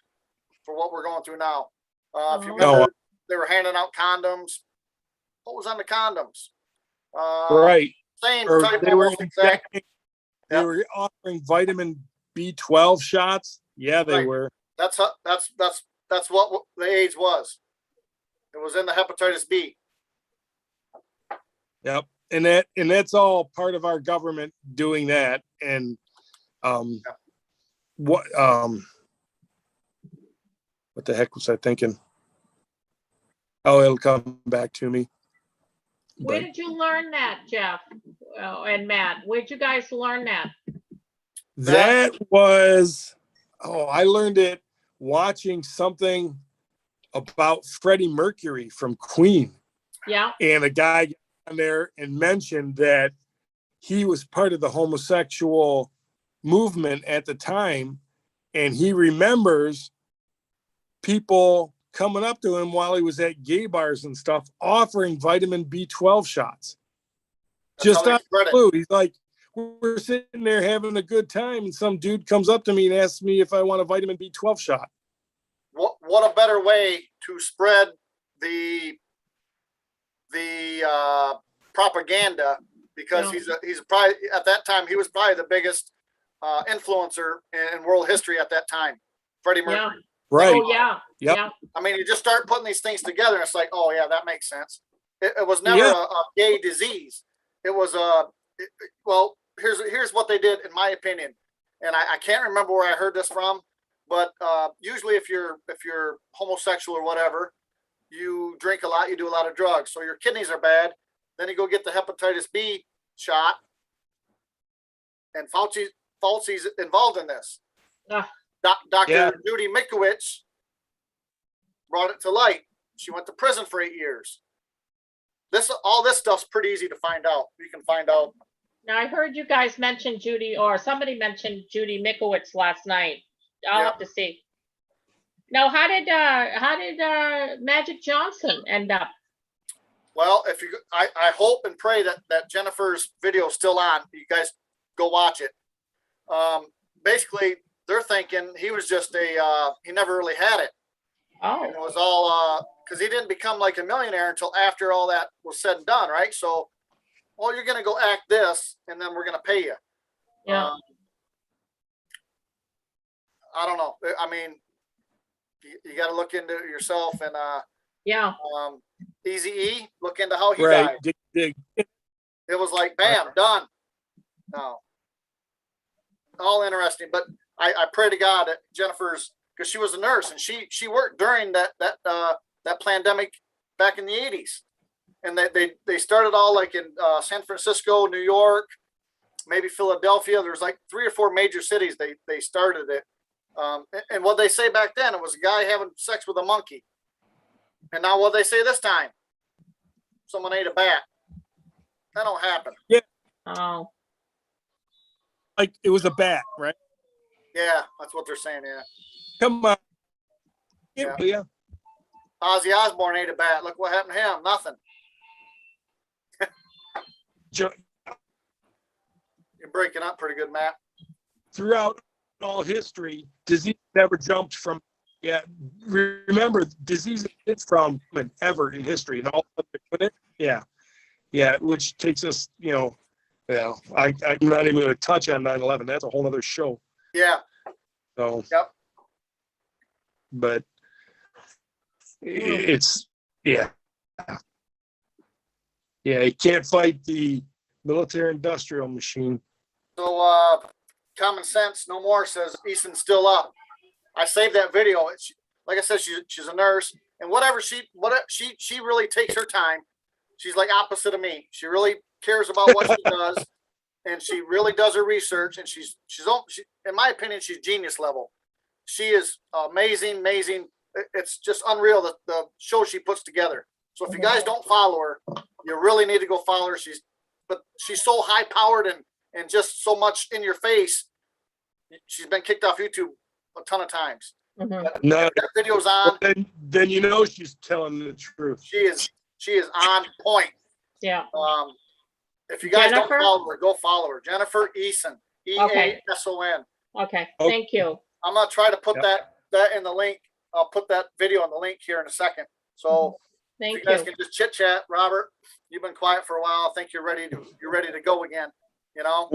for what we're going through now. If you remember, they were handing out condoms. What was on the condoms? right. Same Or type, they were almost exact. they were offering vitamin B12 shots. Yeah, they Right. were. That's what the AIDS was. It was in the hepatitis B. Yep. And that's all part of our government doing that. And what the heck was I thinking? Oh, it'll come back to me. Where But did you learn that, Jeff? And Matt, where'd you guys learn that? that was, I learned it watching something about Freddie Mercury from Queen. Yeah. And a guy got on there and mentioned that he was part of the homosexual movement at the time, and he remembers people coming up to him while he was at gay bars and stuff, offering vitamin B12 shots. That's Just how they out of spread the it. blue. He's like, we're sitting there having a good time, and some dude comes up to me and asks me if I want a vitamin B12 shot. What a better way to spread the propaganda, because Yeah. he's probably at that time he was probably the biggest influencer in world history at that time, Freddie Yeah. Mercury. Right. Oh, yeah. Yep. Yeah. I mean, you just start putting these things together, and it's like, oh yeah, that makes sense. It was never Yeah. a gay disease. It was well, here's what they did, in my opinion, and I can't remember where I heard this from, but usually if you're homosexual or whatever, you drink a lot, you do a lot of drugs, so your kidneys are bad. Then you go get the hepatitis B shot, and Fauci's involved in this. Ah. Dr. Yeah. Judy Mikovits brought it to light. She went to prison for 8 years. All this stuff's pretty easy to find out. You can find out. Now, I heard you guys mention Judy, or somebody mentioned Judy Mikowitz last night. I'll Yeah. have to see. Now, how did Magic Johnson end up? Well, I hope and pray that Jennifer's video is still on. You guys go watch it. Basically, they're thinking he was just he never really had it. And it Oh, was all because he didn't become like a millionaire until after all that was said and done, right? So, well, you're gonna go act this, and then we're gonna pay you. yeah. I don't know. I mean, you got to look into it yourself, and Yeah. Eazy-E, look into how he Right. died. Dig. It was like, bam, done. No, all interesting. But I pray to God that Jennifer's, because she was a nurse and she worked during that pandemic back in the 80s, and they started all like in San Francisco, New York, maybe Philadelphia. There's like 3 or 4 major cities they started it. And what they say back then, it was a guy having sex with a monkey. And now what they say this time, someone ate a bat. That don't happen. Oh, Like it was a bat, right? Yeah, that's what they're saying. Yeah. Come on. Yeah. Yeah. Ozzy Osbourne ate a bat. Look what happened to him. Nothing. Jo- You're breaking up pretty good, Matt. Throughout all history, disease never jumped from. Yeah, remember, disease is from ever in history, and all of it. Yeah, which takes us, I'm not even going to touch on 9/11. That's a whole other show. Yeah. So. Yep. But it's yeah, you can't fight the military-industrial machine. So common sense no more says Easton's still up. I saved that video. Like I said, she's a nurse, and whatever she really takes her time. She's like opposite of me. She really cares about what she does, and she really does her research. And she's in my opinion, she's genius level. She is amazing. It's just unreal the show she puts together. So if you guys don't follow her, you really need to go follow her. She's so high powered and just so much in your face. She's been kicked off YouTube a ton of times. mhm. No, That video's on. then she's telling the truth. She is on point. Yeah. If you guys Jennifer? don't follow her, go follow her. Jennifer Eason. EASON. Okay. Oh. Thank you. I'm gonna try to put Yep. that in the link. I'll put that video in the link here in a second. So if Thank you guys you. can just chit chat. Robert, you've been quiet for a while. I think you're ready to go again. You know?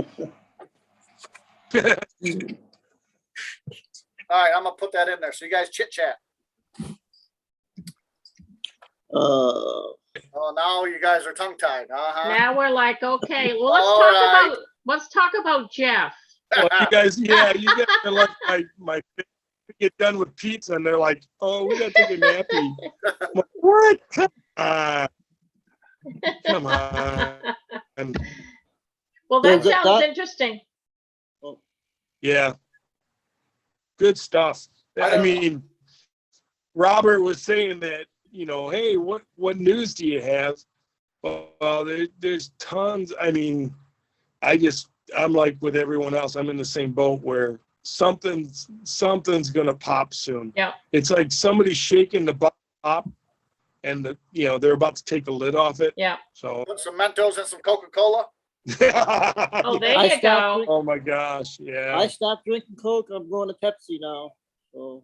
All right, I'm gonna put that in there. So you guys chit chat. Oh, now you guys are tongue tied. Now we're like, okay, well, All right. let's talk about Jeff. Well, you guys are like my get done with pizza, and they're like, "Oh, we gotta take a nappy." I'm like, what? Come on. And Well, Well, that sounds that- interesting. yeah, good stuff. I mean, Robert was saying that, hey, what news do you have? Well, there's tons. I mean, I'm like with everyone else. I'm in the same boat where something's gonna pop soon. Yeah. It's like somebody's shaking the pop, and they're about to take the lid off it. Yeah. So Put some Mentos and some Coca-Cola. Oh, there I you stopped go. drink- Oh my gosh, yeah. I stopped drinking Coke. I'm going to Pepsi now. So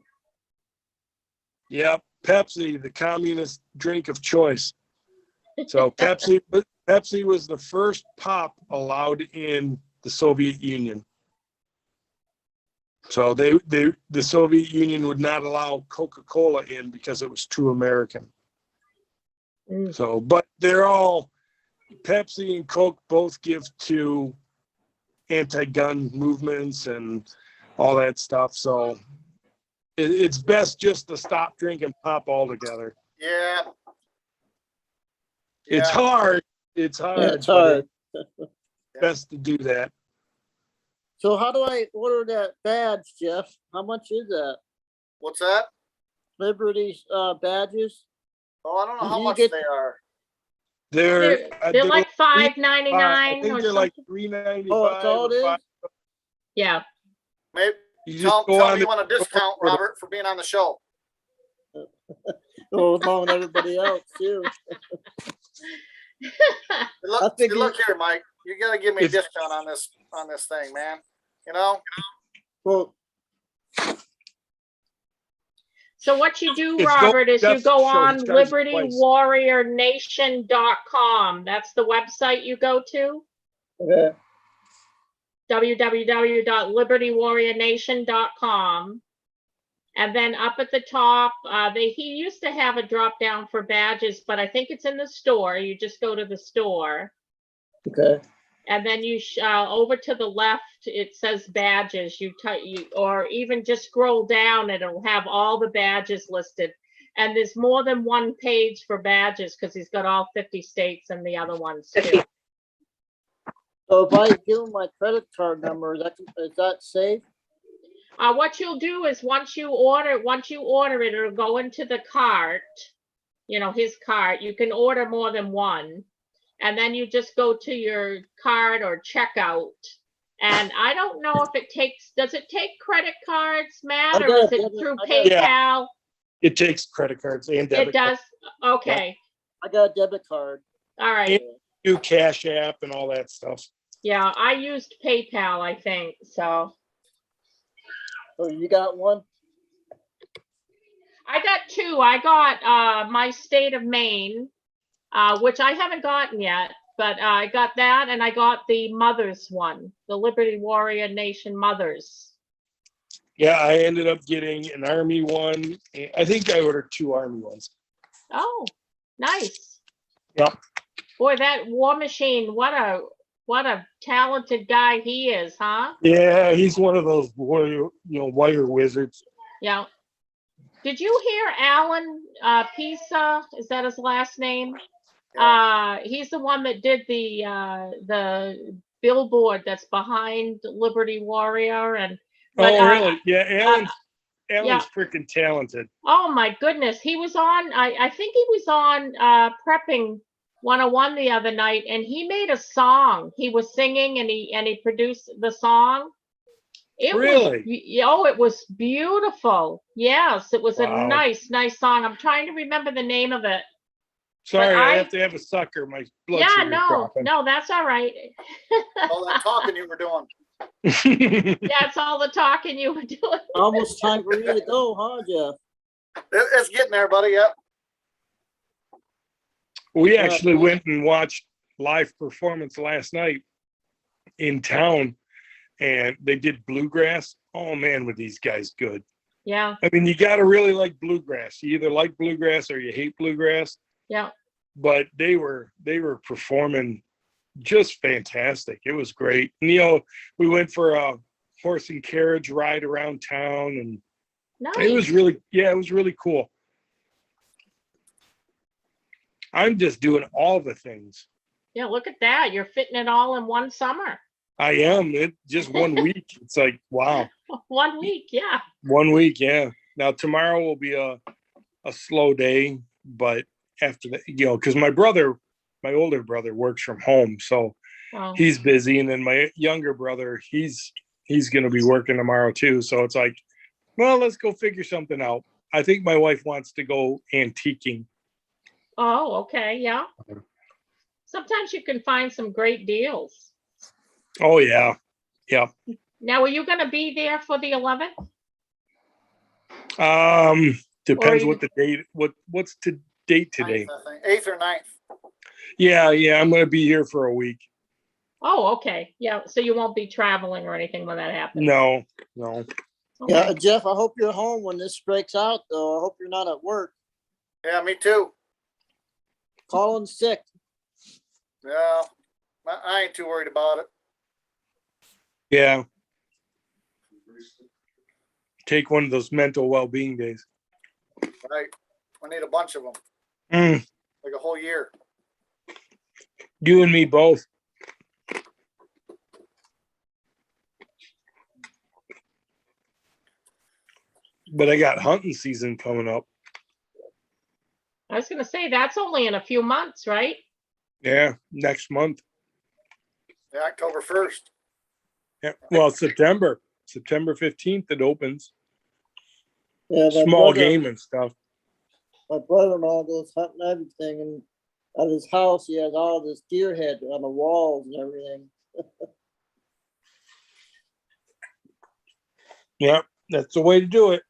Yep, Pepsi, the communist drink of choice. So Pepsi was the first pop allowed in the Soviet Union. So the Soviet Union would not allow Coca-Cola in because it was too American. Mm. So, but they're all, Pepsi and Coke both give to anti-gun movements and all that stuff. So it's best just to stop drinking pop altogether. Yeah. It's Yeah. hard. It's hard. yeah, it's but hard. it's best to do that. So how do I order that badge, Jeff? How much is that? What's that? Liberty's badges? Oh, I don't know Do how you much get- they are. They're like I $5.99 think or they're like something. $3.95. Oh, that's all it is? Yeah. Maybe You just tell, go tell on me you the- want a discount, Robert, for being on the show. Oh, along with everybody else too. Look, I figured- look here, Mike. You gotta give me a If- discount on this thing, man. You know? Well, So what you do, It's Robert, is you just go show on the charges twice. libertywarriornation.com. That's the website you go to. okay. www.libertywarriornation.com. And then up at the top, he used to have a drop down for badges, but I think it's in the store. You just go to the store. Okay. And then you over to the left, it says badges. You or even just scroll down, and it'll have all the badges listed. And there's more than one page for badges because he's got all 50 states and the other ones too. So if I give them my credit card number, is that safe? What you'll do is once you order it, it'll go into the cart. You know, his cart. You can order more than one. And then you just go to your card or checkout. And I don't know if does it take credit cards, Matt, I or got is a it debit- through I got a- PayPal? It takes credit cards and debit It does? Okay. I got a debit card. All right. do Cash App and all that stuff. Yeah, I used PayPal, I think, so. Oh, you got one? I got two. I got my state of Maine, which I haven't gotten yet, but I got that, and I got the Mothers one, the Liberty Warrior Nation Mothers. Yeah, I ended up getting an Army one. I think I ordered 2 Army ones. Oh, nice. Yep. Boy, that War Machine, what a talented guy he is, huh? Yeah, he's one of those wire wizards. Yeah. Did you hear Alan Pisa? Is that his last name? He's the one that did the billboard that's behind Liberty Warrior but, really? Yeah, Alan's yeah. freaking talented. Oh my goodness, he was on. I think he was on Prepping 101 the other night, and he made a song. He was singing, and he produced the song. It was beautiful. Yes, it was Wow. a nice song. I'm trying to remember the name of it. Sorry, But I have to have a sucker. My blood sugar's dropping. No, that's all right. All that talking you were doing. Yeah, it's all the talking you were doing. Almost time for you to go, huh, Jeff? It's getting there, buddy. Yep. We actually went and watched live performance last night in town, and they did bluegrass. Oh man, were these guys good. Yeah, I mean, you got to really like bluegrass. You either like bluegrass or you hate bluegrass. yeah. But they were performing just fantastic. It was great. And, we went for a horse and carriage ride around town, and Nice. it was really cool. I'm just doing all the things. Yeah, look at that. You're fitting it all in one summer. I am. It just 1 week. It's like, wow. 1 week, yeah. 1 week, yeah. Now tomorrow will be a slow day, but after that, because my older brother works from home, so Oh, he's busy, and then my younger brother, he's going to be working tomorrow too. So it's like, well, let's go figure something out. I think my wife wants to go antiquing. oh, okay, yeah. Sometimes you can find some great deals. Oh, yeah. Yeah. Now, are you gonna be there for the 11th? Depends you- what the date, what's the date today? 9th, I think. 8th or 9th. Yeah, I'm gonna be here for a week. Oh, okay. Yeah, so you won't be traveling or anything when that happens? No. Yeah, Okay. Jeff, I hope you're home when this breaks out, though. I hope you're not at work. Yeah, me too. Calling sick. Yeah, I ain't too worried about it. Yeah. Take one of those mental well-being days. Right. I need a bunch of them, Mm, like a whole year. you and me both. But I got hunting season coming up. I was gonna say, that's only in a few months, right? Yeah, next month. Yeah, October 1st. Yeah. Well, September 15th it opens. Yeah, my Small brother- game and stuff. My brother-in-law goes hunting everything, and at his house, he has all this deer head on the walls and everything. Yeah, that's the way to do it.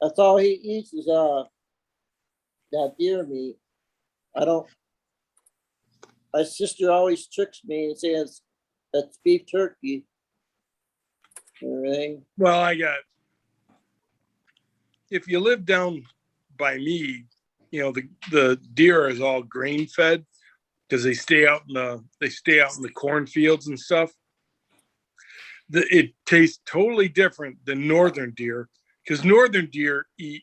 That's all he eats is that deer meat. I don't. My sister always tricks me and says that's beef turkey. And everything. Well, if you live down by me, the deer is all grain fed because they stay out in the cornfields and stuff. It tastes totally different than northern deer because northern deer eat,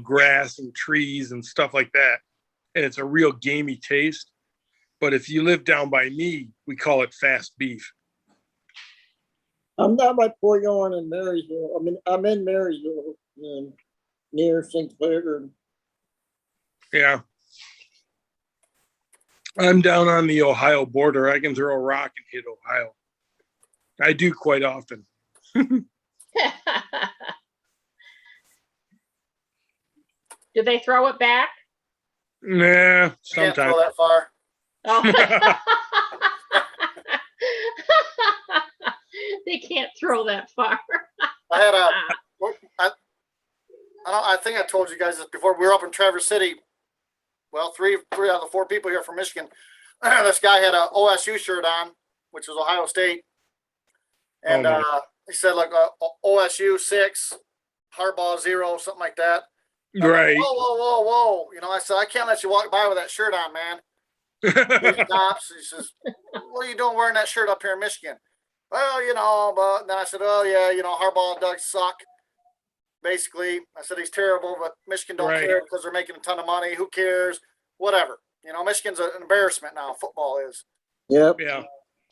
grass and trees and stuff like that. And it's a real gamey taste. But if you live down by me, we call it fast beef. I'm not by Port Yorn in Marysville. I'm in Marysville, near St. Clair. Yeah. I'm down on the Ohio border. I can throw a rock and hit Ohio. I do quite often. Do they throw it back? Nah, Can't throw sometimes. that far. Oh. They can't throw that far. I had I think I told you guys this before. We were up in Traverse City. Well, three out of the 4 people here from Michigan. This guy had a OSU shirt on, which was Ohio State, and Oh, my. he said like OSU 6, Harbaugh 0, something like that. I'm like, Right. whoa! I said I can't let you walk by with that shirt on, man. He stops. He says, "What are you doing wearing that shirt up here in Michigan?" Well, but then I said, "Oh yeah, Harbaugh and Doug suck." Basically, I said he's terrible, but Michigan don't Right. care because they're making a ton of money. Who cares? Whatever. Michigan's an embarrassment now. Football is. Yep. Yeah.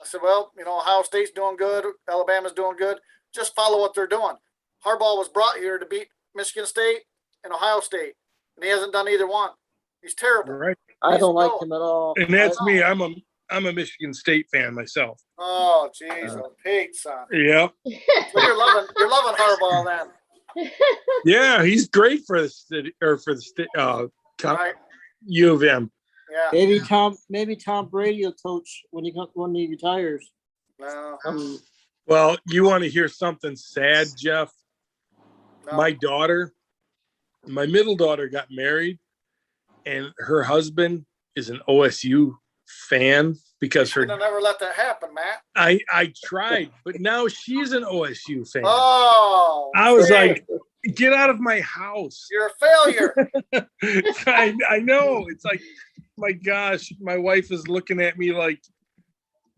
I said, well, Ohio State's doing good. Alabama's doing good. Just follow what they're doing. Harbaugh was brought here to beat Michigan State and Ohio State, and he hasn't done either one. He's terrible. Right. I don't like him at all. And that's me. I'm a Michigan State fan myself. Oh, jeez, Pete, son. Yeah. So you're loving Harbaugh then, Yeah, he's great for the city or for the state right? U of M. Yeah. Maybe Tom Brady will coach when he retires. No. Well, you want to hear something sad, Jeff? No. My middle daughter got married, and her husband is an OSU fan because You'll never let that happen, Matt. I tried, but now she's an OSU fan. Oh. I was Pete, like, get out of my house. you're a failure. I know. It's like, my gosh, my wife is looking at me like,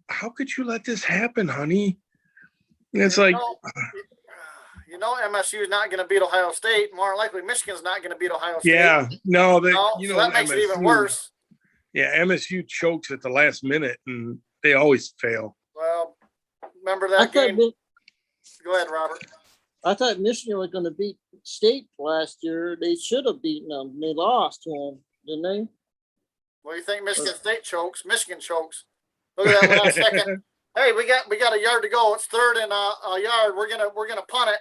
how could you let this happen, honey? And it's like, MSU is not going to beat Ohio State. More than likely, Michigan's not going to beat Ohio State. yeah, no, So that makes it even worse. Yeah, MSU chokes at the last minute, and they always fail. Well, remember I that game? thought, Go ahead, Robert. I thought Michigan was going to beat State last year. They should have beaten them. They lost to them, didn't they? What do you think? Michigan State chokes. Michigan chokes. Look at that last second. Hey, we got a yard to go. It's 3rd and a yard. We're gonna punt it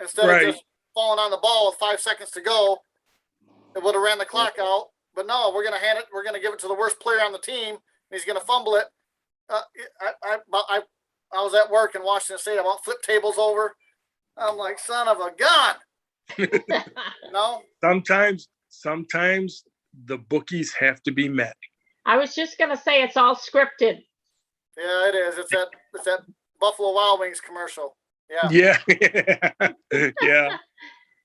instead Right. of just falling on the ball with 5 seconds to go. It would have ran the clock out. But no, we're gonna hand it. We're gonna give it to the worst player on the team. And he's gonna fumble it. I was at work in Washington State. I want flip tables over. I'm like, son of a gun. No, Sometimes the bookies have to be met. I was just gonna say it's all scripted. yeah, it is. It's that Buffalo Wild Wings commercial. Yeah. Yeah. Yeah.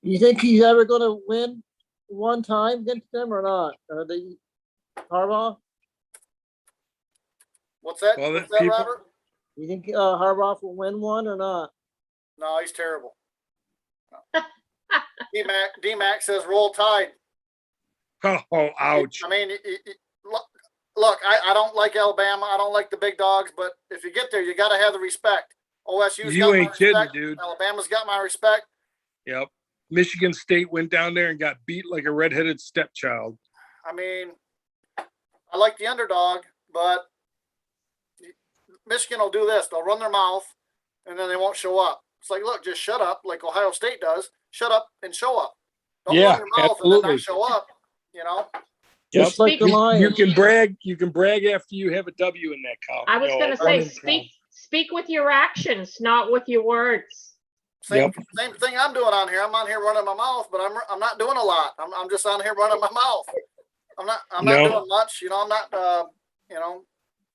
You think he's ever gonna win one time against them or not? The Harbaugh? What's that? Well, What's that that, people- Robert? You think Harbaugh will win one or not? No, he's terrible. D-Mac says roll tide. Oh, ouch. I mean, look, I don't like Alabama. I don't like the big dogs, but if you get there, you got to have the respect. OSU's You got my ain't kidding, respect. dude. Alabama's got my respect. Yep. Michigan State went down there and got beat like a redheaded stepchild. I mean, I like the underdog, but Michigan will do this. They'll run their mouth, and then they won't show up. It's like, look, just shut up, like Ohio State does. Shut up and show up. Don't Yeah, run your mouth and absolutely. then not show up. You know, Just like the Speak- Lions. You can brag. You can brag after you have a W in that column. I was gonna say, speak with your actions, not with your words. same thing I'm doing on here. I'm on here running my mouth, but I'm not doing a lot. I'm just on here running my mouth. I'm not No. doing much. You know, I'm not. You know,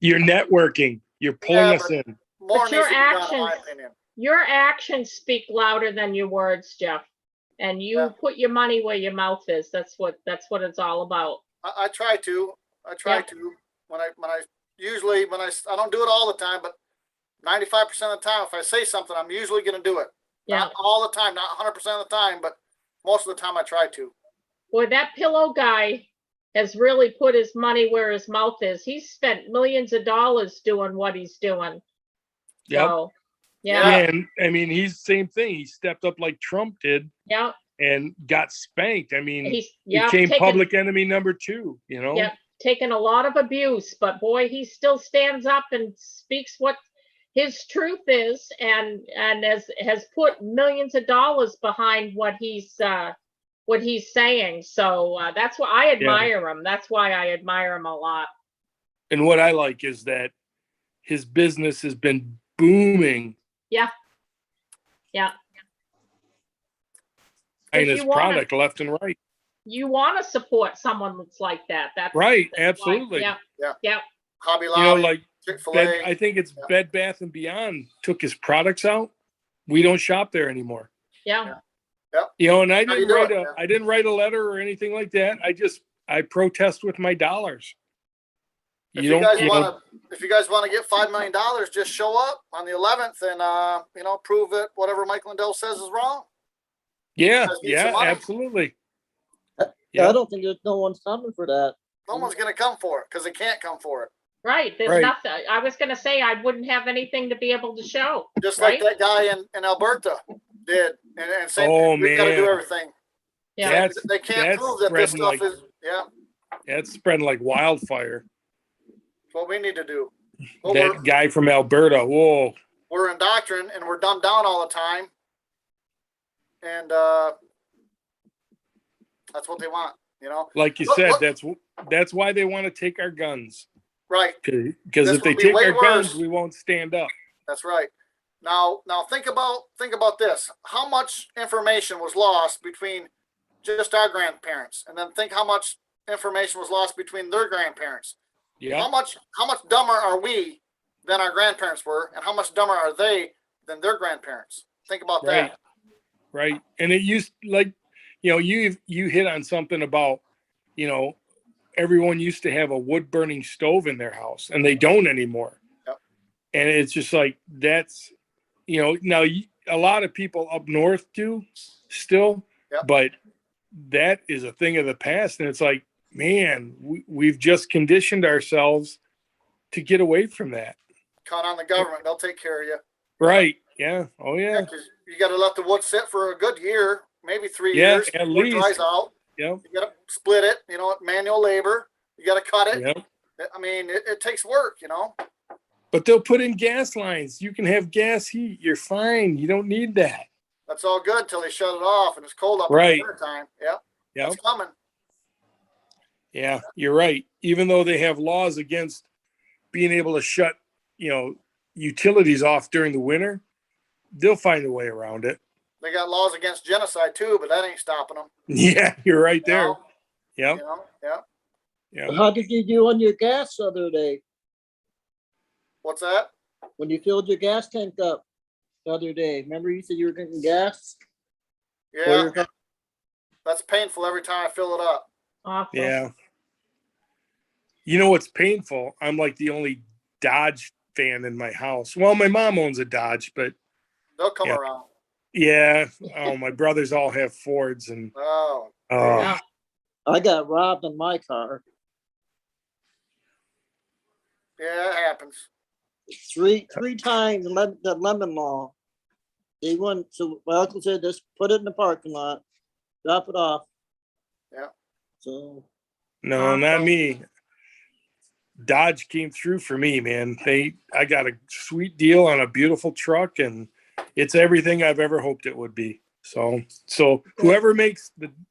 You're networking. You're pulling Yeah, us in. more But your needs to be done, in my actions- opinion. Your actions speak louder than your words, Jeff. And you Yeah. put your money where your mouth is. That's what it's all about. I try to. I try Yeah. to. When I don't do it all the time, but 95% of the time, if I say something, I'm usually going to do it. Yeah. Not all the time, not 100% of the time, but most of the time I try to. Boy, that pillow guy has really put his money where his mouth is. He's spent millions of dollars doing what he's doing. Yep. So, Yeah. yeah, And I mean, he's same thing. He stepped up like Trump did yeah. and got spanked. I mean, He's became taken, public enemy number 2. You know. yeah, taken a lot of abuse, but boy, he still stands up and speaks what his truth is, and has put millions of dollars behind what he's saying. So that's why I admire him. That's why I admire him a lot. And what I like is that his business has been booming. Yeah. Yeah. And If his you wanna- product left and right. You want to support someone that's like that. That's Right. that's why- Absolutely. Yeah. Hobby You know, Lobby, like Chick-fil-A. I think it's Yeah. Bed Bath and Beyond took his products out. We don't shop there anymore. Yeah. You know, and I How you didn't do write it, a yeah. I didn't write a letter or anything like that. I protest with my dollars. If You you don't, guys you know, want to, if you guys want to get $5 million, just show up on the 11th and prove that whatever Mike Lindell says is wrong. yeah, guys need some yeah, money. absolutely. Yeah, Yeah. I don't think there's no one's coming for that. No one's going to come for it because they can't come for it. Right. There's Right. nothing. I was going to say I wouldn't have anything to be able to show. Just like Right. that guy in Alberta did, and same. Oh, We've got to do man. everything. Yeah. That's They can't that's prove that this spreading stuff like is. Yeah, that's spreading like wildfire. that's what we need to do. But That guy from Alberta. Whoa. we're indoctrined and we're dumbed down all the time, and that's what they want. You know, Like you Look, said, look. that's why they want to take our guns. right? Because This if they would be take way our guns, worse. we won't stand up. That's right. Now think about this. How much information was lost between just our grandparents, and then think how much information was lost between their grandparents. Yeah. How much dumber are we than our grandparents were, and how much dumber are they than their grandparents? Think about Right. that. Right. And it used like, you know, you hit on something about, you know, everyone used to have a wood burning stove in their house and they don't anymore. Yep. And it's just like, that's, you know, now a lot of people up north do still, Yep. but that is a thing of the past. And it's like, man, we've just conditioned ourselves to get away from that. Count on the government; they'll take care of you. Right. Yeah. Oh yeah. 'Cause you got to let the wood sit for a good year, maybe 3 Yeah, years. at Wood least. dries out. Yep. You got to split it. You know, manual labor. You got to cut it. Yep. I mean, it takes work. You know. But they'll put in gas lines. You can have gas heat. You're fine. You don't need that. That's all good till they shut it off and it's cold up Right. in the winter time. Yep. Yep. It's coming. Yeah, you're right. Even though they have laws against being able to shut utilities off during the winter, they'll find a way around it. They got laws against genocide too, but that ain't stopping them. Yeah, you're right You there. know? Yep. You know? Yeah. Yep. How did you do on your gas the other day? What's that? When you filled your gas tank up the other day? Remember you said you were getting gas? For Yeah, your car? that's painful every time I fill it up. Awful. Yeah. You know what's painful? I'm like the only Dodge fan in my house. Well, my mom owns a Dodge, but They'll come Yeah. around. yeah. Oh, my brothers all have Fords, and Oh, Yeah. I got robbed in my car. yeah, it happens. Three times the lemon law. They went, so my uncle said, just put it in the parking lot, drop it off. Yeah. So, no, not me. Dodge came through for me, man. I got a sweet deal on a beautiful truck, and it's everything I've ever hoped it would be. So whoever makes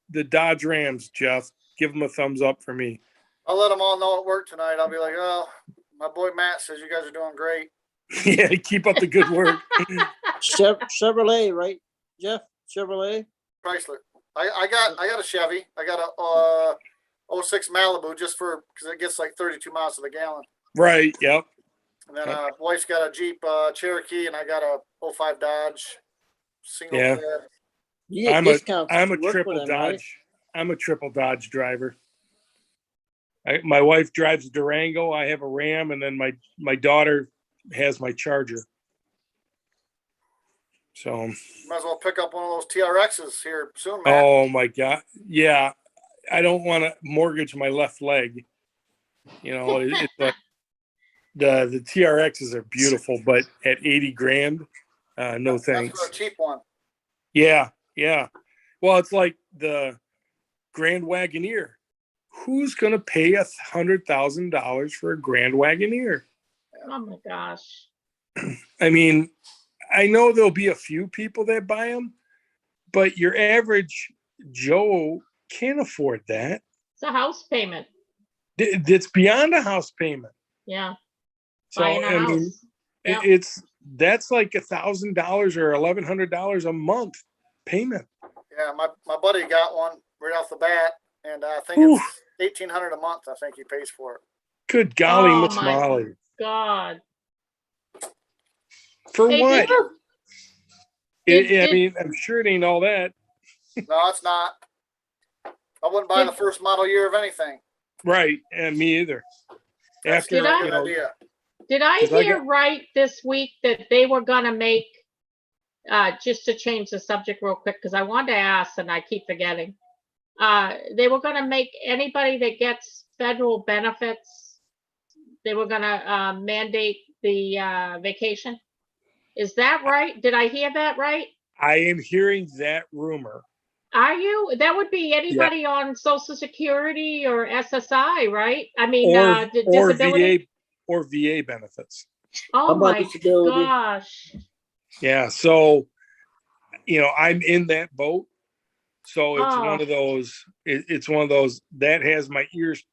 the Dodge Rams, Jeff, give them a thumbs up for me. I'll let them all know at work tonight. I'll be like, oh, my boy Matt says you guys are doing great. Yeah, keep up the good work. Chevrolet, right, Jeff? Chevrolet? Chrysler. I got a Chevy. I got a 06 Malibu just because it gets like 32 miles to the gallon. Right. Yep. And then wife's got a Jeep Cherokee, and I got a 05 Dodge single Yeah. cab. You get I'm discounts a if you work triple with them, right? Dodge. I'm a triple Dodge driver. My wife drives a Durango. I have a Ram, and then my daughter has my Charger. So, Might as well pick up one of those TRXs here soon, man. oh my God, yeah. I don't want to mortgage my left leg. It's like the TRXs are beautiful, but at 80 grand, no That's thanks. for a cheap one. Yeah, yeah. Well, it's like the Grand Wagoneer. Who's gonna pay $100,000 for a Grand Wagoneer? Oh my gosh. I mean, I know there'll be a few people that buy them, but your average Joe can't afford that. It's a house payment. It's beyond a house payment. Yeah. So Buying a I mean, house. Yeah. that's like $1,000 or $1,100 a month payment. Yeah, my buddy got one right off the bat, and I think Ooh. it's $1,800 a month. I think he pays for it. Good golly, Oh, Miss my Molly. God. For Hey, what? did- I mean, I'm sure it ain't all that. No, it's not. I wouldn't buy the first model year of anything. Right. And me either. That's After, Did I? a good idea. Did I 'Cause I hear right this week that they were gonna make, just to change the subject real quick, because I wanted to ask and I keep forgetting. They were gonna make anybody that gets federal benefits, they were gonna mandate the vacation. Is that right? Did I hear that right? I am hearing that rumor. Are you? That would be anybody on Social Security or SSI, right? I mean, Or disability. VA benefits. Oh How about my disability? gosh. Yeah. So, I'm in that boat. So it's Oh. one of those, it's one of those that has my ears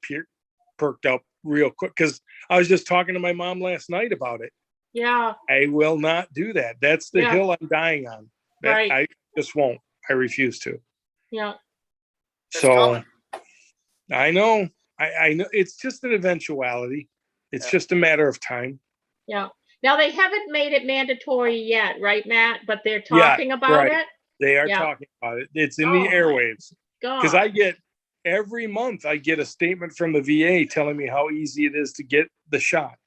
perked up real quick. Cause I was just talking to my mom last night about it. Yeah, I will not do that. That's the Yeah. hill I'm dying on. Right. I just won't. I refuse to. yeah. It's So coming. I know, I know it's just an eventuality. It's Yeah. just a matter of time. Yeah. Now they haven't made it mandatory yet, right, Matt? But they're Yeah, talking about right. it. They are Yeah. talking about it. It's in Oh the my airwaves. God. Because every month I get a statement from the VA telling me how easy it is to get the shot,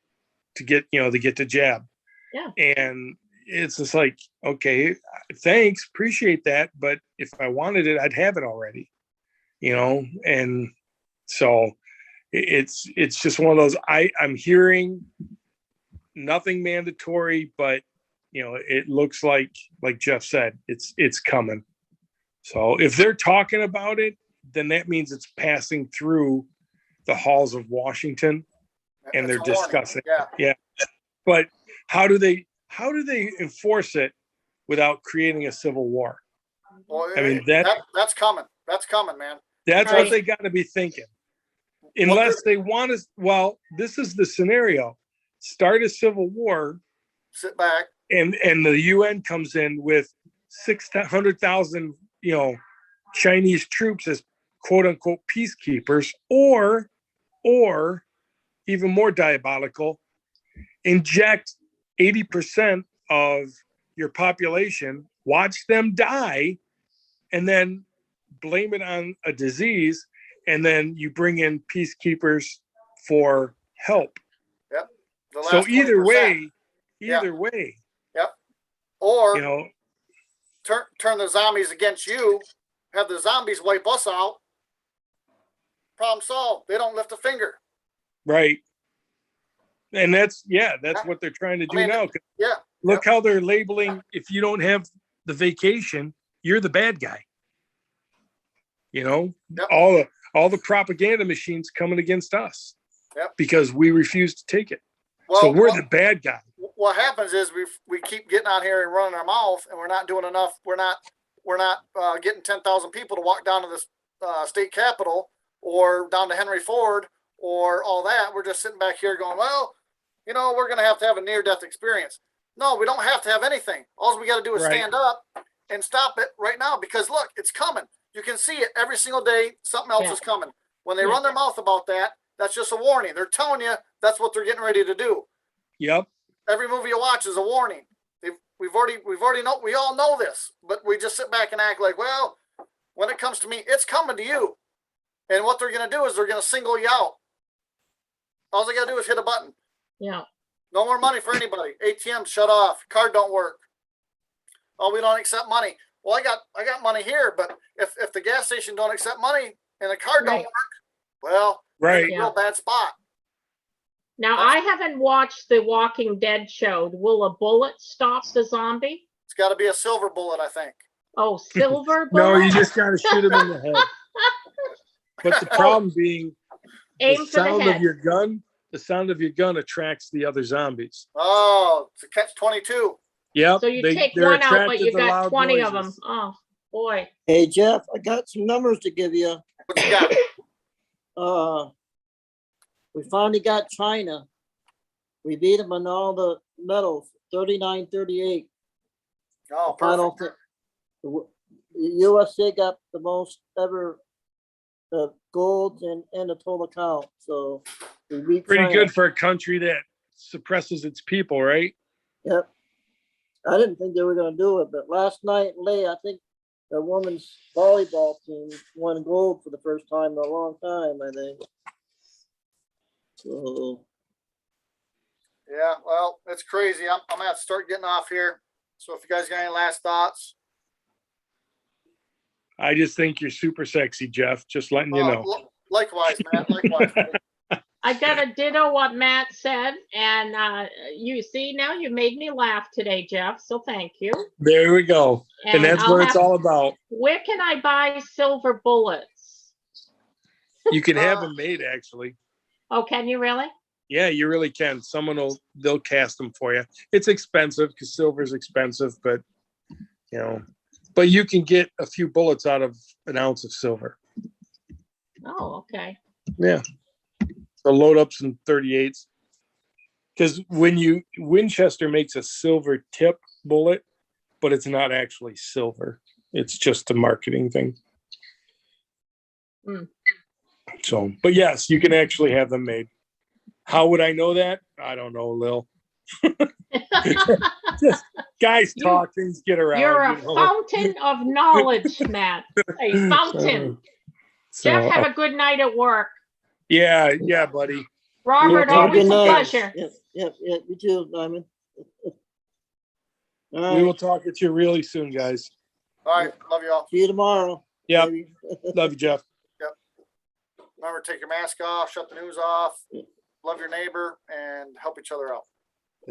to get the jab. Yeah. And it's just like, okay, thanks, appreciate that. But if I wanted it, I'd have it already, and so it's just one of those, I'm hearing nothing mandatory, but it looks like Jeff said, it's coming. So if they're talking about it, then that means it's passing through the halls of Washington, and It's they're a warning. discussing. Yeah. But how do they enforce it without creating a civil war? Well, I mean, that's coming. That's coming, man. That's Right. what they got to be thinking. Unless they want to, well, this is the scenario. start a civil war, Sit back. and the UN comes in with 600,000, Chinese troops as quote unquote peacekeepers, or even more diabolical, inject 80% of your population, watch them die, and then blame it on a disease, and then you bring in peacekeepers for help. Yep. The So last either 20%. way, Yeah. yep. Or you know, turn the zombies against you, have the zombies wipe us out. Problem solved. They don't lift a finger. right. And that's what they're trying to do now. Yeah. Look how they're labeling, if you don't have the vacation, you're the bad guy. Yep. All the propaganda machines coming against us. Yep. Because we refuse to take it. Well, so we're the bad guy. What happens is we keep getting out here and running our mouth, and we're not doing enough. We're not getting 10,000 people to walk down to the state capitol or down to Henry Ford or all that. We're just sitting back here going, well, we're going to have a near-death experience. No, we don't have to have anything. All we got to do is stand up and stop it right now, because look, it's coming. You can see it every single day. Something else is coming. When they run their mouth about that, that's just a warning. They're telling you that's what they're getting ready to do. Yep. Every movie you watch is a warning. We all know this, but we just sit back and act like, well, when it comes to me, it's coming to you. And what they're going to do is they're going to single you out. All they got to do is hit a button. Yeah. No more money for anybody. ATM shut off. Card don't work. Oh, we don't accept money. Well, I got money here, but if the gas station don't accept money and the card don't work, well, right, it's a real bad spot. Now, I haven't watched the Walking Dead show. Will a bullet stop the zombie? It's got to be a silver bullet, I think. Oh, silver bullet? No, you just got to shoot him in the head. But the problem being, Aim the for the sound head. of your gun, the sound of your gun attracts the other zombies. Oh, it's a catch-22. Yep. So you take they're one out, but attracted you to got loud 20 of them. noises. Oh, boy. Hey, Jeff, I got some numbers to give you. What you got? We finally got China. We beat them on all the medals, 39-38. Oh, Final perfect. the USA got the most ever golds and the total count. So we beat Pretty China. good for a country that suppresses its people, right? Yep. I didn't think they were going to do it, but last night, I think the women's volleyball team won gold for the first time in a long time, I think. So, Yeah, well, it's crazy. I'm going to have to start getting off here. So if you guys got any last thoughts. I just think you're super sexy, Jeff. Just letting you know. Likewise, man. Likewise. I got to ditto what Matt said. And you see, now you made me laugh today, Jeff. So thank you. There we go. And that's I'll what it's all about. Where can I buy silver bullets? You can have them made, actually. Oh, can you really? Yeah, you really can. They'll cast them for you. It's expensive because silver is expensive, but but you can get a few bullets out of an ounce of silver. Oh, okay. Yeah. So load up some 38s. Because Winchester makes a silver tip bullet, but it's not actually silver. It's just a marketing thing. Mm. So, but yes, you can actually have them made. How would I know that? I don't know, Lil. Just guys talk, things get around. You're a fountain of knowledge, Matt. A fountain. Jeff, have a good night at work. Yeah, buddy. Robert, always a pleasure. Yep, you too, Diamond. All right. We will talk with you really soon, guys. All right. Love you all. See you tomorrow. Yep. Love you, Jeff. Remember, take your mask off, shut the news off, love your neighbor, and help each other out.